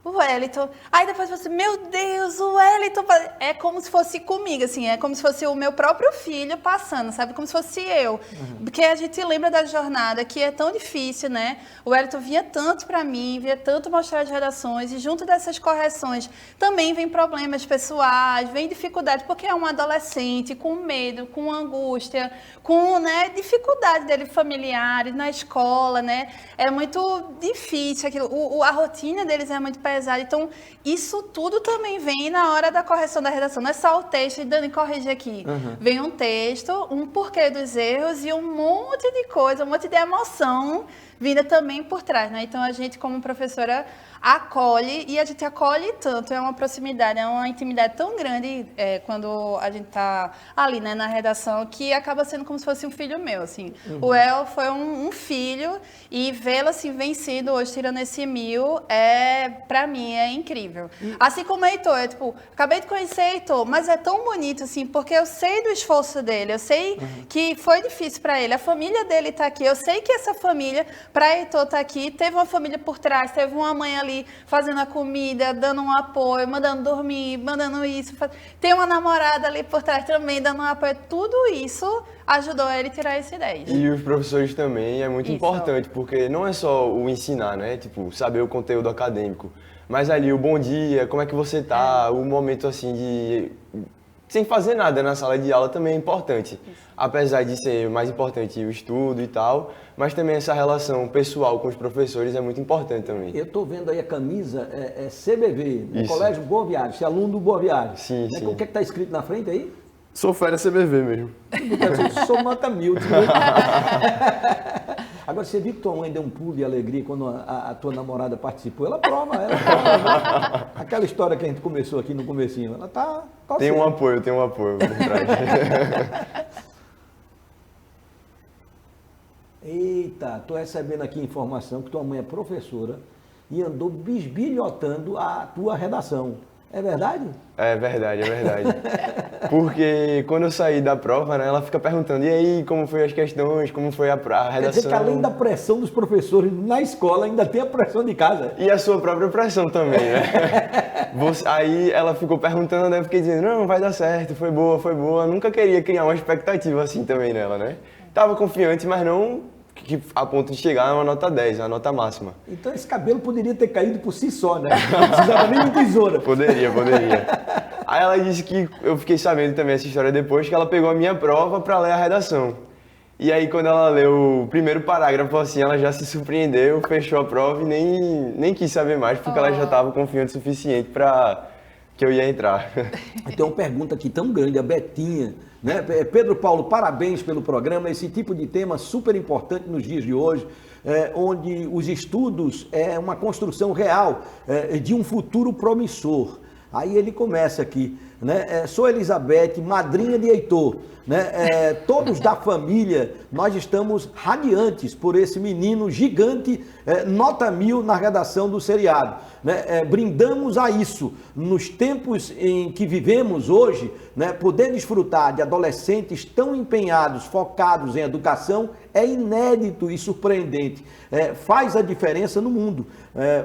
o Wellington. Aí depois você, meu Deus, o Wellington. É como se fosse comigo, assim, é como se fosse o meu próprio filho passando, sabe? Como se fosse eu. Porque a gente lembra da jornada, que é tão difícil, né? O Wellington vinha tanto para mim, vinha tanto mostrar as redações, e junto dessas correções também vem problemas pessoais, vem dificuldade, porque é um adolescente com medo, com angústia, com, né, dificuldade dele familiares, na escola, né? É muito difícil aquilo. A rotina deles é muito pesada. Então, isso tudo também vem na hora da correção da redação. Não é só o texto, e Dani, corrige aqui. Vem um texto, um porquê dos erros e um monte de coisa, um monte de emoção vinda também por trás, né? Então, a gente, como professora, acolhe, e a gente acolhe tanto, é uma proximidade, é uma intimidade tão grande quando a gente tá ali, né, na redação, que acaba sendo como se fosse um filho meu, assim. O El foi um filho, e vê-lo, assim, vencido hoje, tirando esse 1000, pra mim, é incrível. Assim como o Heitor, acabei de conhecer o Heitor, mas é tão bonito, assim, porque eu sei do esforço dele, eu sei que foi difícil para ele, a família dele tá aqui, eu sei que essa família, para Heitor tá aqui, teve uma família por trás, teve uma mãe ali ali fazendo a comida, dando um apoio, mandando dormir, mandando isso. Tem uma namorada ali por trás também dando um apoio. Tudo isso ajudou ele a tirar esse 10. E os professores também é muito Isso. importante, porque não é só o ensinar, né? Tipo, saber o conteúdo acadêmico, mas ali o bom dia, como é que você tá, o momento assim de... sem fazer nada na sala de aula também é importante. Apesar de ser mais importante o estudo e tal, mas também essa relação pessoal com os professores é muito importante também. Eu estou vendo aí a camisa, é CBV, no Isso. Colégio Boa Viagem, você é aluno do Boa Viagem. Sim, sim. O que é que está escrito na frente aí? Sou fera CBV mesmo. Eu sou nota 1000. Agora, você viu que tua mãe deu um pulo de alegria quando a tua namorada participou? Ela prova. Né? Aquela história que a gente começou aqui no comecinho, ela tá... Tem um apoio por trás. Eita, tô recebendo aqui informação que tua mãe é professora e andou bisbilhotando a tua redação. É verdade? É verdade. Porque quando eu saí da prova, né, ela fica perguntando, e aí, como foi as questões, como foi a redação? Quer dizer que além da pressão dos professores na escola, ainda tem a pressão de casa. E a sua própria pressão também, né? Aí ela ficou perguntando, eu fiquei dizendo, não, vai dar certo, foi boa. Nunca queria criar uma expectativa assim também nela, né? Tava confiante, mas não a ponto de chegar a uma nota 10, a nota máxima. Então esse cabelo poderia ter caído por si só, né? Não precisava nem de tesoura. Poderia. Aí ela disse que, eu fiquei sabendo também essa história depois, que ela pegou a minha prova para ler a redação. E aí quando ela leu o primeiro parágrafo assim, ela já se surpreendeu, fechou a prova e nem quis saber mais, porque ela já estava confiante o suficiente para que eu ia entrar. Tem uma pergunta aqui tão grande, a Betinha, né? Pedro Paulo, parabéns pelo programa, esse tipo de tema super importante nos dias de hoje, onde os estudos é uma construção real de um futuro promissor. Aí ele começa aqui, né? Sou Elizabeth, madrinha de Heitor, né? Todos da família, nós estamos radiantes por esse menino gigante, nota 1000 na redação do seriado, né? Brindamos a isso. Nos tempos em que vivemos hoje, né? Poder desfrutar de adolescentes tão empenhados, focados em educação, é inédito e surpreendente. Faz a diferença no mundo,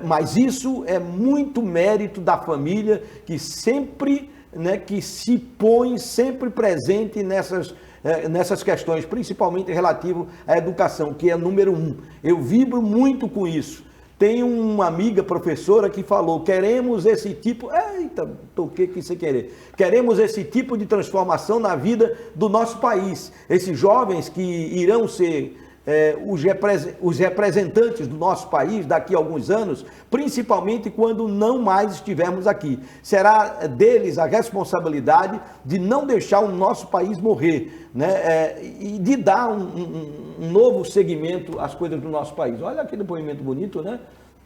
mas isso é muito mérito da família que sempre, né, que se põe sempre presente nessas questões, principalmente relativo à educação, que é número 1. Eu vibro muito com isso. Tem uma amiga professora que falou, queremos esse tipo... Eita, toquei que sem querer. Queremos esse tipo de transformação na vida do nosso país. Esses jovens que irão ser os representantes do nosso país daqui a alguns anos, principalmente quando não mais estivermos aqui. Será deles a responsabilidade de não deixar o nosso país morrer, né? E de dar um novo segmento às coisas do nosso país. Olha que depoimento bonito, né?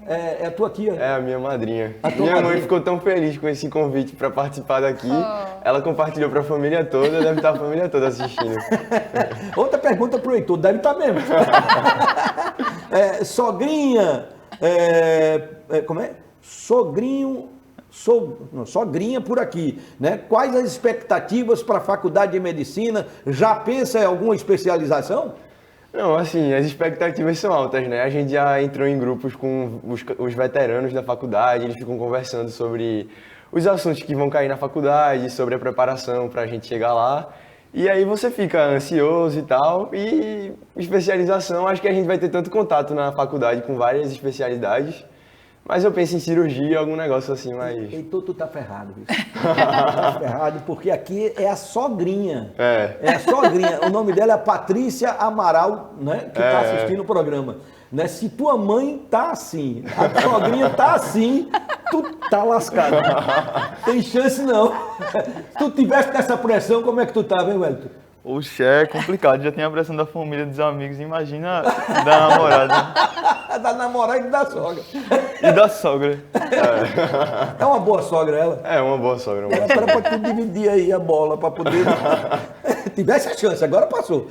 É a tua tia. É a minha madrinha. Minha mãe ficou tão feliz com esse convite para participar daqui. Ela compartilhou para a família toda, deve estar a família toda assistindo. Outra pergunta para o Heitor, deve estar mesmo. Sogrinha, como é? Sogrinha por aqui, né? Quais as expectativas para a faculdade de medicina? Já pensa em alguma especialização? Não, assim, as expectativas são altas, né? A gente já entrou em grupos com os veteranos da faculdade, eles ficam conversando sobre os assuntos que vão cair na faculdade, sobre a preparação para a gente chegar lá. E aí você fica ansioso e tal, e especialização, acho que a gente vai ter tanto contato na faculdade com várias especialidades, mas eu penso em cirurgia, algum negócio assim, mas... Heitor, tu tá ferrado, viu? Tá ferrado, porque aqui é a sogrinha. É a sogrinha. O nome dela é Patrícia Amaral, né? Que tá assistindo o programa. Né? Se tua mãe tá assim, a sogrinha tá assim, tu tá lascado. Tem chance não. Se tu tivesse nessa pressão, como é que tu tá, hein, Wellington? Oxe, é complicado. Já tem a pressão da família, dos amigos, imagina da namorada. Da namorada e da sogra. E da sogra. É uma boa sogra ela? É uma boa sogra. Era pra tu dividir aí a bola, pra poder... Tivesse a chance, agora passou.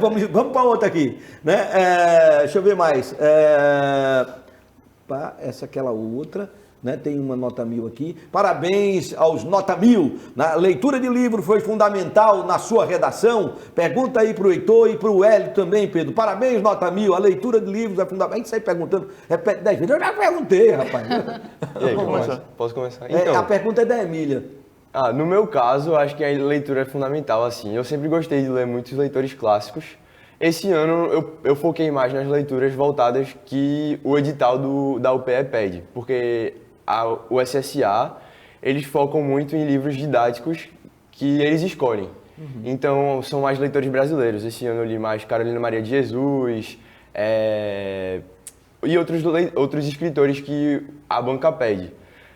Vamos para outra aqui. Né? Deixa eu ver mais. Pá, essa aquela outra, né? Tem uma nota 1000 aqui. Parabéns aos nota 1000. Na leitura de livro foi fundamental na sua redação. Pergunta aí para o Heitor e para o Hélio também, Pedro. Parabéns, nota 1000. A leitura de livros é fundamental. A gente sai perguntando, repete 10 vezes. Eu já perguntei, rapaz. E aí, posso começar? Então, a pergunta é da Emília. No meu caso, acho que a leitura é fundamental, assim. Eu sempre gostei de ler muitos leitores clássicos. Esse ano eu foquei mais nas leituras voltadas que o edital da UPE pede, porque o SSA, eles focam muito em livros didáticos que eles escolhem. Então, são mais leitores brasileiros. Esse ano eu li mais Carolina Maria de Jesus e outros escritores que a banca pede.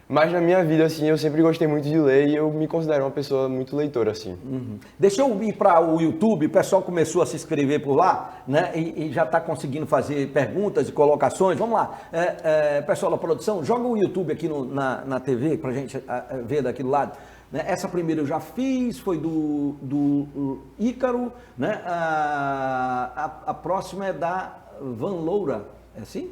Mas na minha vida, assim, eu sempre gostei muito de ler e eu me considero uma pessoa muito leitora, assim. Deixa eu ir para o YouTube, o pessoal começou a se inscrever por lá, né? E já está conseguindo fazer perguntas e colocações. Vamos lá. Pessoal da produção, joga o YouTube aqui na TV para a gente ver daqui do lado. Né? Essa primeira eu já fiz, foi do Ícaro, né? A próxima é da Van Loura, é assim?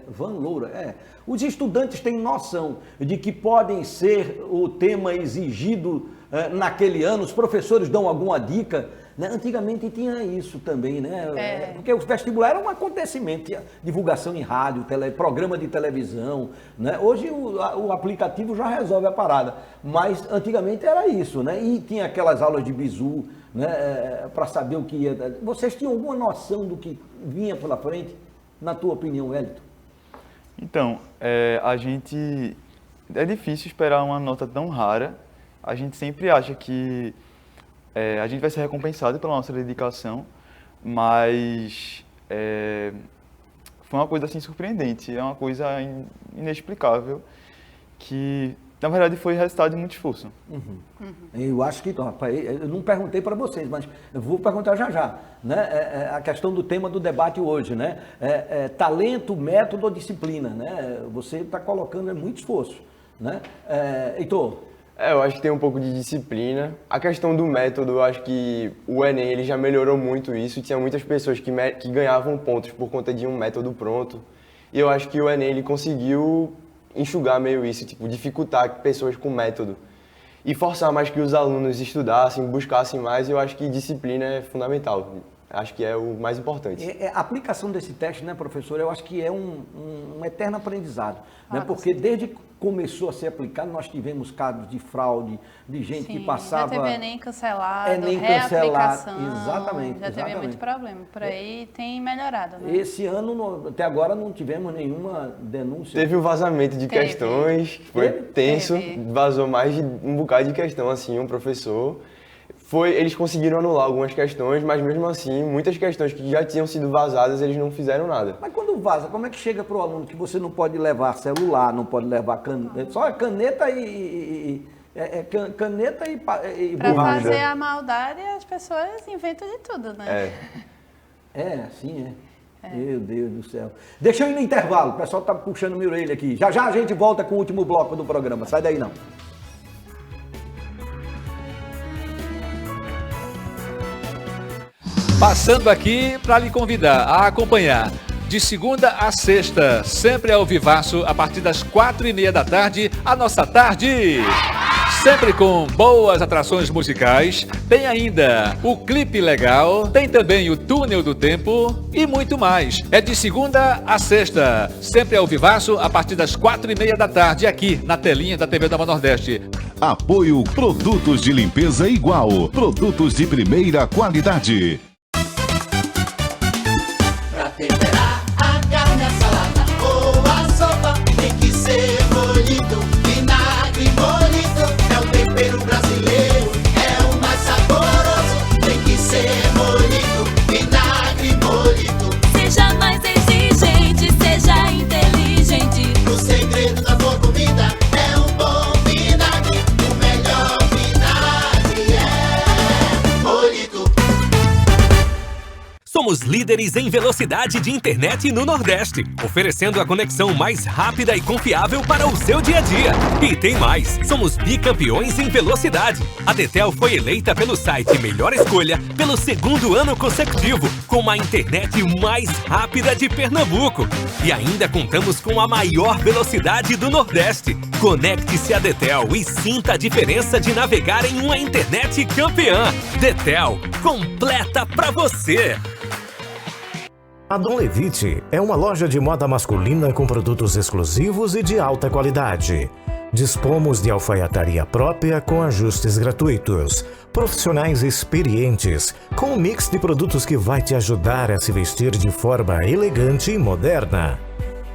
Van Loura, Os estudantes têm noção de que podem ser o tema exigido naquele ano, os professores dão alguma dica, né? Antigamente tinha isso também, né? Porque o vestibular era um acontecimento, tinha divulgação em rádio, programa de televisão, né? Hoje o aplicativo já resolve a parada, mas antigamente era isso, né? E tinha aquelas aulas de bizu, né? Para saber o que ia... Vocês tinham alguma noção do que vinha pela frente? Na tua opinião, Wellington? Então, é difícil esperar uma nota tão rara. A gente sempre acha que a gente vai ser recompensado pela nossa dedicação, mas foi uma coisa assim surpreendente, é uma coisa inexplicável, que na verdade foi resultado de muito esforço. Eu acho que, eu não perguntei para vocês, mas eu vou perguntar já, né? A questão do tema do debate hoje, né? Talento, método ou disciplina, né? Você está colocando muito esforço, né? Heitor? Eu acho que tem um pouco de disciplina. A questão do método, eu acho que o Enem ele já melhorou muito isso. Tinha muitas pessoas que ganhavam pontos por conta de um método pronto. E eu acho que o Enem ele conseguiu enxugar meio isso, tipo, dificultar pessoas com método e forçar mais que os alunos estudassem, buscassem mais. Eu acho que disciplina é fundamental. Acho que é o mais importante. A aplicação desse teste, né, professor, eu acho que é um eterno aprendizado, né? Porque desde que começou a ser aplicado, nós tivemos casos de fraude, de gente que passava... Já teve Enem cancelado, reaplicação. Exatamente. Já teve muito problema. Por aí tem melhorado, né? Esse ano, até agora, não tivemos nenhuma denúncia. Teve um vazamento de questões, foi tenso, vazou mais de um bocado de questão, assim, um professor... Eles conseguiram anular algumas questões, mas mesmo assim, muitas questões que já tinham sido vazadas, eles não fizeram nada. Mas quando vaza, como é que chega para o aluno que você não pode levar celular, não pode levar caneta, só caneta caneta e para fazer a maldade, as pessoas inventam de tudo, né? Assim é. Meu Deus do céu. Deixa eu ir no intervalo, o pessoal está puxando minha orelha aqui. Já a gente volta com o último bloco do programa, sai daí não. Passando aqui para lhe convidar a acompanhar de segunda a sexta, sempre ao vivaço, a partir das 4h30 da tarde, a nossa tarde. Sempre com boas atrações musicais, tem ainda o clipe legal, tem também o túnel do tempo e muito mais. É de segunda a sexta, sempre ao vivaço, a partir das 4h30 da tarde, aqui na telinha da TV Nova Nordeste. Apoio Produtos de Limpeza Igual, produtos de primeira qualidade. Temperar a carne, a salada ou a sopa, tem que ser molito, vinagre molito. É o tempero brasileiro, é o mais saboroso. Tem que ser molito, vinagre molito. Seja mais exigente, seja inteligente. O segredo da boa comida é um bom vinagre. O melhor vinagre é molito. Somos líderes em velocidade de internet no Nordeste, oferecendo a conexão mais rápida e confiável para o seu dia a dia. E tem mais, somos bicampeões em velocidade. A Detel foi eleita pelo site Melhor Escolha pelo 2º ano consecutivo, com a internet mais rápida de Pernambuco. E ainda contamos com a maior velocidade do Nordeste. Conecte-se a Detel e sinta a diferença de navegar em uma internet campeã. Detel, completa pra você! A Dom Levite é uma loja de moda masculina com produtos exclusivos e de alta qualidade. Dispomos de alfaiataria própria com ajustes gratuitos, profissionais experientes, com um mix de produtos que vai te ajudar a se vestir de forma elegante e moderna.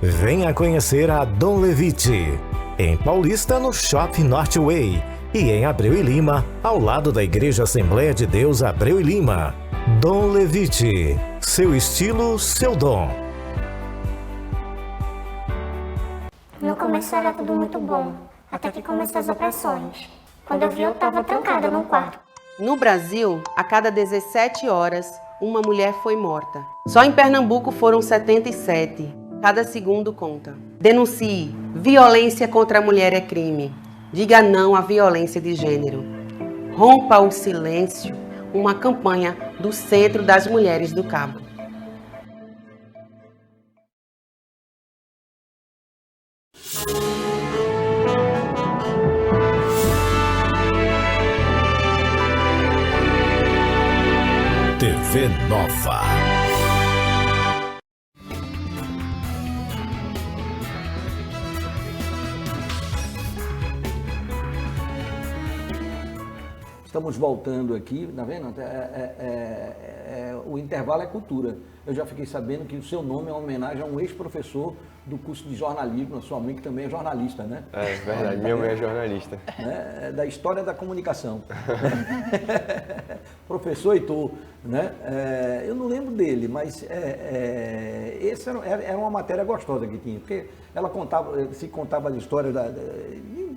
Venha conhecer a Dom Levite, em Paulista, no Shopping Northway, e em Abreu e Lima, ao lado da Igreja Assembleia de Deus Abreu e Lima. Dom Levite, seu estilo, seu dom. No começo era tudo muito bom, até que começou as opressões. Quando eu vi, eu estava trancada num quarto. No Brasil, a cada 17 horas, uma mulher foi morta. Só em Pernambuco foram 77. Cada segundo conta. Denuncie. Violência contra a mulher é crime. Diga não à violência de gênero. Rompa o silêncio. Uma campanha do Centro das Mulheres do Cabo. TV Nova. Estamos voltando aqui, tá vendo? O intervalo é cultura. Eu já fiquei sabendo que o seu nome é uma homenagem a um ex-professor do curso de jornalismo, a sua mãe que também é jornalista, né? É verdade, minha mãe é jornalista. É da história da comunicação. Professor Heitor, né? Eu não lembro dele, mas essa era uma matéria gostosa que tinha, porque ela se contava a história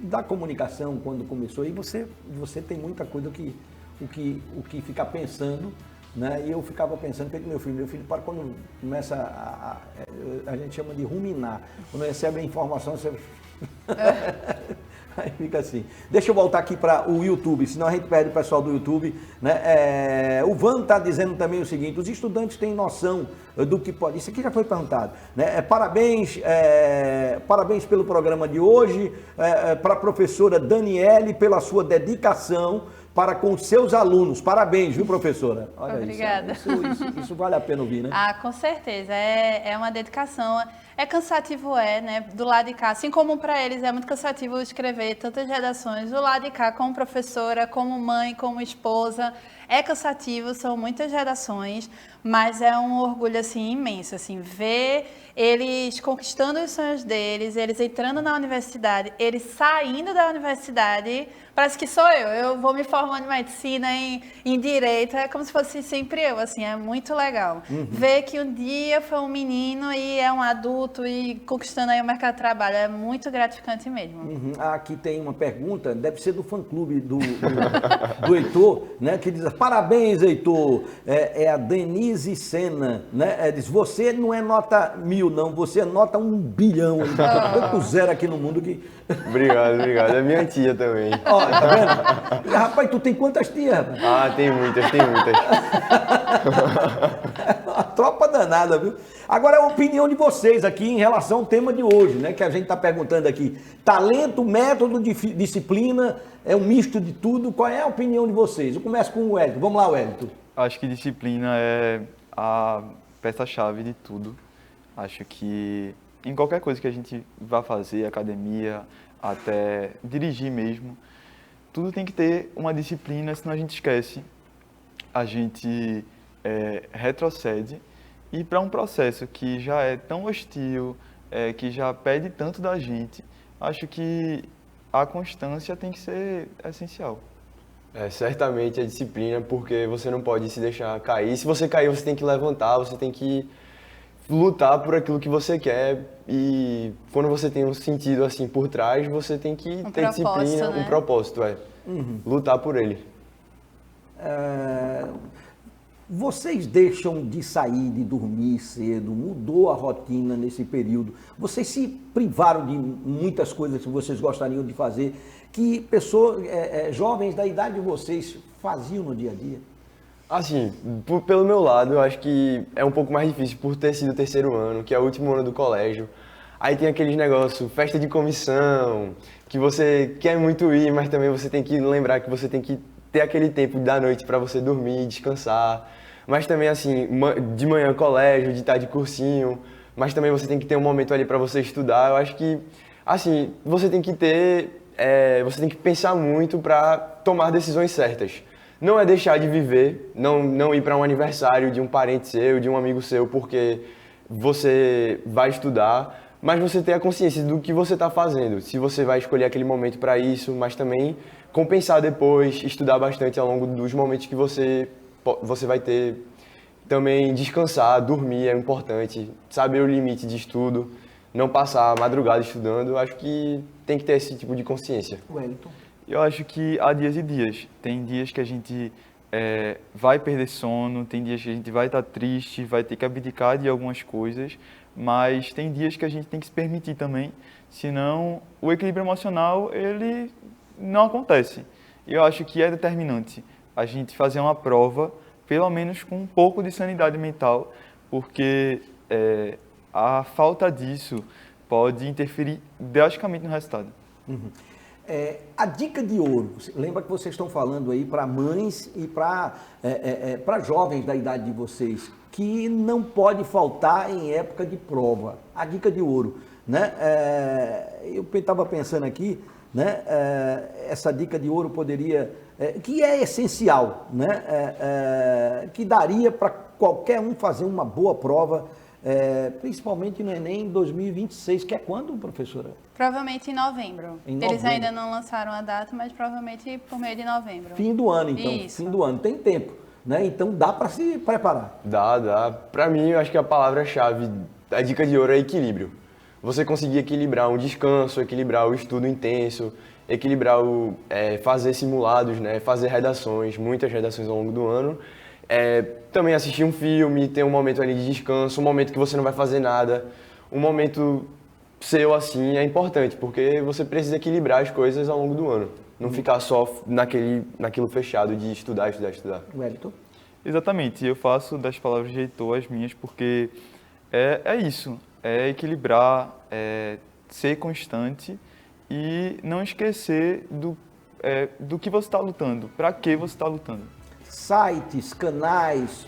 da comunicação quando começou, e você tem muita coisa o que ficar pensando, né? E eu ficava pensando, feito meu filho para quando começa a gente chama de ruminar, quando recebe a informação, você... Aí fica assim. Deixa eu voltar aqui para o YouTube, senão a gente perde o pessoal do YouTube, né? O Van está dizendo também o seguinte: os estudantes têm noção do que pode. Isso aqui já foi perguntado, né? Parabéns pelo programa de hoje, para a professora Daniele pela sua dedicação para com seus alunos. Parabéns, viu, professora? Olha. Obrigada. Isso vale a pena ouvir, né? Ah, com certeza. É uma dedicação. É cansativo, né? Do lado de cá, assim como para eles é muito cansativo escrever tantas redações, do lado de cá, como professora, como mãe, como esposa, é cansativo, são muitas redações, mas é um orgulho, assim, imenso, assim, ver eles conquistando os sonhos deles, eles entrando na universidade, eles saindo da universidade, parece que sou eu vou me formando em medicina, em direito, é como se fosse sempre eu, assim, é muito legal. Uhum. Ver que um dia foi um menino e é um adulto e conquistando aí o mercado de trabalho, é muito gratificante mesmo. Uhum. Aqui tem uma pergunta, deve ser do fã-clube do Heitor, né, que diz: parabéns, Heitor, é a Denise Sena, né, diz: você não é nota 1000, não, você é nota 1 bilhão, tanto zero aqui no mundo que... Obrigado, é minha tia também. Ó, tá vendo? E, rapaz, tu tem quantas tias, rapaz? Ah, tem muitas. Uma tropa danada, viu? Agora, a opinião de vocês aqui em relação ao tema de hoje, né? Que a gente está perguntando aqui. Talento, método, disciplina, é um misto de tudo. Qual é a opinião de vocês? Eu começo com o Wellington. Vamos lá, Wellington. Acho que disciplina é a peça-chave de tudo. Acho que em qualquer coisa que a gente vá fazer, academia, até dirigir mesmo, tudo tem que ter uma disciplina, senão a gente esquece, a gente retrocede, e para um processo que já é tão hostil, que já pede tanto da gente, acho que a constância tem que ser essencial. Certamente a disciplina, porque você não pode se deixar cair. Se você cair, você tem que levantar, você tem que lutar por aquilo que você quer, e quando você tem um sentido assim por trás, você tem que ter disciplina, né? Um propósito, lutar por ele. Vocês deixam de sair, de dormir cedo, mudou a rotina nesse período? Vocês se privaram de muitas coisas que vocês gostariam de fazer, que pessoas, jovens da idade de vocês faziam no dia a dia? Assim, pelo meu lado, eu acho que é um pouco mais difícil por ter sido o terceiro ano, que é o último ano do colégio. Aí tem aqueles negócios, festa de comissão, que você quer muito ir, mas também você tem que lembrar que você tem que ter aquele tempo da noite para você dormir, descansar. Mas também, assim, de manhã colégio, de tarde cursinho, mas também você tem que ter um momento ali para você estudar. Eu acho que, assim, você tem que pensar muito para tomar decisões certas. Não é deixar de viver, não ir para um aniversário de um parente seu, de um amigo seu, porque você vai estudar, mas você ter a consciência do que você está fazendo. Se você vai escolher aquele momento para isso, mas também compensar depois, estudar bastante ao longo dos momentos que você vai ter. Também descansar, dormir é importante, saber o limite de estudo, não passar a madrugada estudando. Acho que tem que ter esse tipo de consciência. Wellington. Eu acho que há dias e dias. Tem dias que a gente vai perder sono, tem dias que a gente vai estar triste, vai ter que abdicar de algumas coisas, mas tem dias que a gente tem que se permitir também, senão o equilíbrio emocional ele não acontece. Eu acho que é determinante a gente fazer uma prova, pelo menos com um pouco de sanidade mental, porque a falta disso pode interferir drasticamente no resultado. Uhum. A dica de ouro, lembra que vocês estão falando aí para mães e para jovens da idade de vocês, que não pode faltar em época de prova. A dica de ouro, né? Eu estava pensando aqui, né? Essa dica de ouro poderia, que é essencial, né? Que daria para qualquer um fazer uma boa prova, principalmente no Enem 2026, que é quando, professora? Provavelmente em novembro. Em Eles novembro. ainda não lançaram a data, mas provavelmente por meio de novembro. Fim do ano, então. Isso. Fim do ano. Tem tempo, né? Então dá para se preparar. Dá. Pra mim, eu acho que a palavra-chave, a dica de ouro é equilíbrio. Você conseguir equilibrar um descanso, equilibrar o estudo intenso, equilibrar fazer simulados, né? Fazer redações, muitas redações ao longo do ano. Também assistir um filme, ter um momento ali de descanso, um momento que você não vai fazer nada, um momento seu assim é importante, porque você precisa equilibrar as coisas ao longo do ano. Não ficar só naquilo fechado de estudar. Wellington? Exatamente, eu faço das palavras de Heitor as minhas, porque é isso, é equilibrar, ser constante e não esquecer do que você está lutando, para que você está lutando. Sites, canais,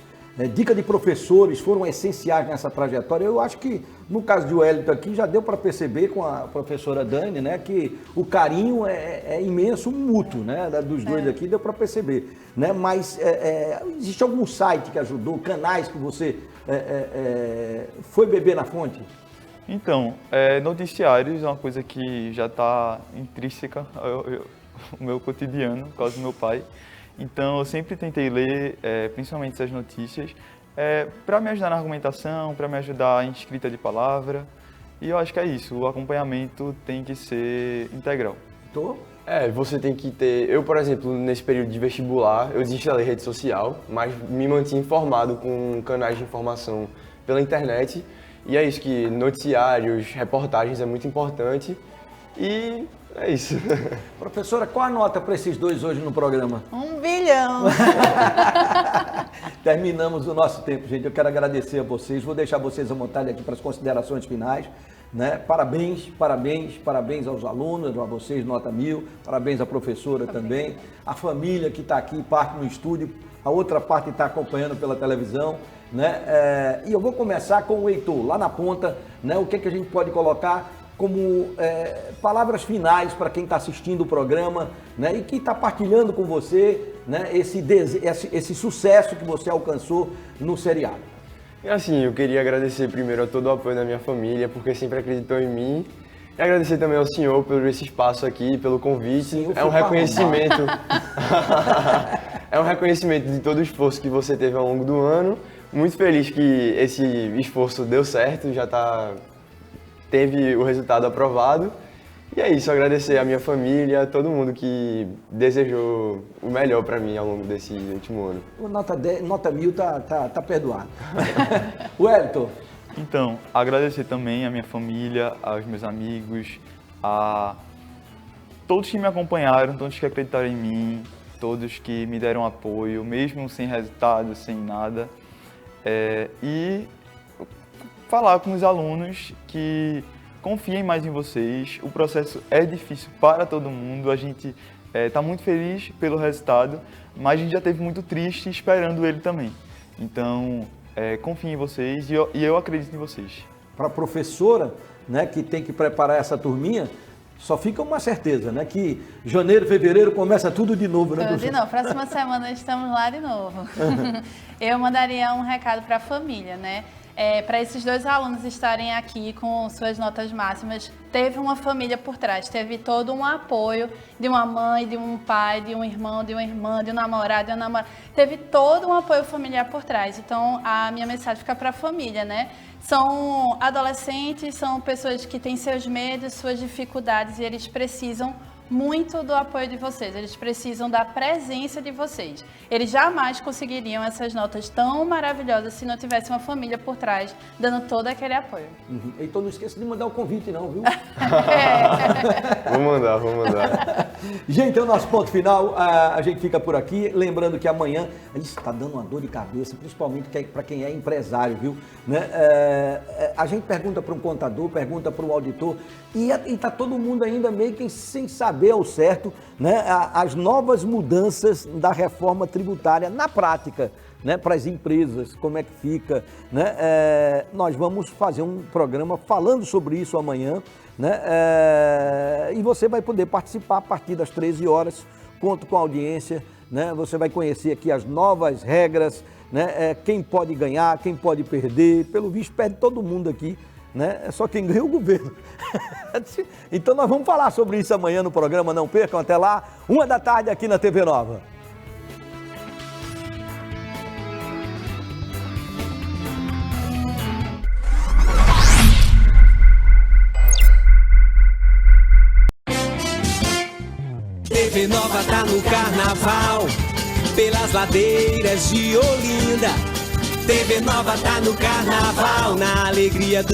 dica de professores foram essenciais nessa trajetória. Eu acho que, no caso de Wellington aqui, já deu para perceber com a professora Dani, né, que o carinho é imenso, mútuo, né, dos dois aqui, deu para perceber. Né? Mas existe algum site que ajudou, canais que você foi beber na fonte? Então, noticiários é uma coisa que já está intrínseca ao meu cotidiano, por causa do meu pai. Então, eu sempre tentei ler, principalmente essas notícias, para me ajudar na argumentação, para me ajudar em escrita de palavra. E eu acho que é isso, o acompanhamento tem que ser integral. Você tem que ter... Eu, por exemplo, nesse período de vestibular, eu desinstalei rede social, mas me mantinha informado com canais de informação pela internet. E é isso, que noticiários, reportagens é muito importante. E é isso. Professora, qual a nota para esses dois hoje no programa? 1 bilhão. Terminamos o nosso tempo, gente. Eu quero agradecer a vocês. Vou deixar vocês à vontade aqui para as considerações finais. Né? Parabéns aos alunos, a vocês, nota 1000. Parabéns à professora também. A família que está aqui, parte no estúdio. A outra parte está acompanhando pela televisão. Né? E eu vou começar com o Heitor, lá na ponta. Né? O que a gente pode colocar como palavras finais para quem está assistindo o programa, né, e que está partilhando com você, né, esse sucesso que você alcançou no seriado. E assim, eu queria agradecer primeiro a todo o apoio da minha família, porque sempre acreditou em mim. E agradecer também ao senhor por esse espaço aqui, pelo convite. É um reconhecimento. É um reconhecimento de todo o esforço que você teve ao longo do ano. Muito feliz que esse esforço deu certo, teve o resultado aprovado. E é isso, agradecer a minha família, a todo mundo que desejou o melhor para mim ao longo desse último ano. Nota 1000 tá perdoado. Wellington. Então, agradecer também a minha família, aos meus amigos, a todos que me acompanharam, todos que acreditaram em mim, todos que me deram apoio, mesmo sem resultado, sem nada. E falar com os alunos que confiem mais em vocês. O processo é difícil para todo mundo, a gente está muito feliz pelo resultado, mas a gente já esteve muito triste esperando ele também. Então, confiem em vocês e eu acredito em vocês. Para a professora, né, que tem que preparar essa turminha, só fica uma certeza, né, que janeiro, fevereiro começa tudo de novo, né? Tudo de novo. Próxima semana estamos lá de novo. Eu mandaria um recado para a família, né? Para esses 2 alunos estarem aqui com suas notas máximas, teve uma família por trás, teve todo um apoio de uma mãe, de um pai, de um irmão, de uma irmã, de um namorado, de uma namorada. Teve todo um apoio familiar por trás. Então, a minha mensagem fica para a família, né? São adolescentes, são pessoas que têm seus medos, suas dificuldades e eles precisam muito do apoio de vocês, eles precisam da presença de vocês. Eles jamais conseguiriam essas notas tão maravilhosas se não tivesse uma família por trás, dando todo aquele apoio. Então não esqueça de mandar o convite não, viu? Vou mandar. Gente, é o nosso ponto final, a gente fica por aqui, lembrando que amanhã, isso está dando uma dor de cabeça, principalmente para quem é empresário, viu? Né? A gente pergunta para um contador, pergunta para um auditor, e está todo mundo ainda meio que sem saber ao certo, né, as novas mudanças da reforma tributária na prática, né, para as empresas, como é que fica, né? Nós vamos fazer um programa falando sobre isso amanhã, né? E você vai poder participar a partir das 13 horas, conto com a audiência, né? Você vai conhecer aqui as novas regras, né? Quem pode ganhar, quem pode perder, pelo visto perde todo mundo aqui, né? É só quem ganha o governo. Então nós vamos falar sobre isso amanhã no programa, não percam, até lá, 1 da tarde aqui na TV Nova. TV Nova tá no carnaval, pelas ladeiras de Olinda. TV Nova tá no carnaval, na alegria do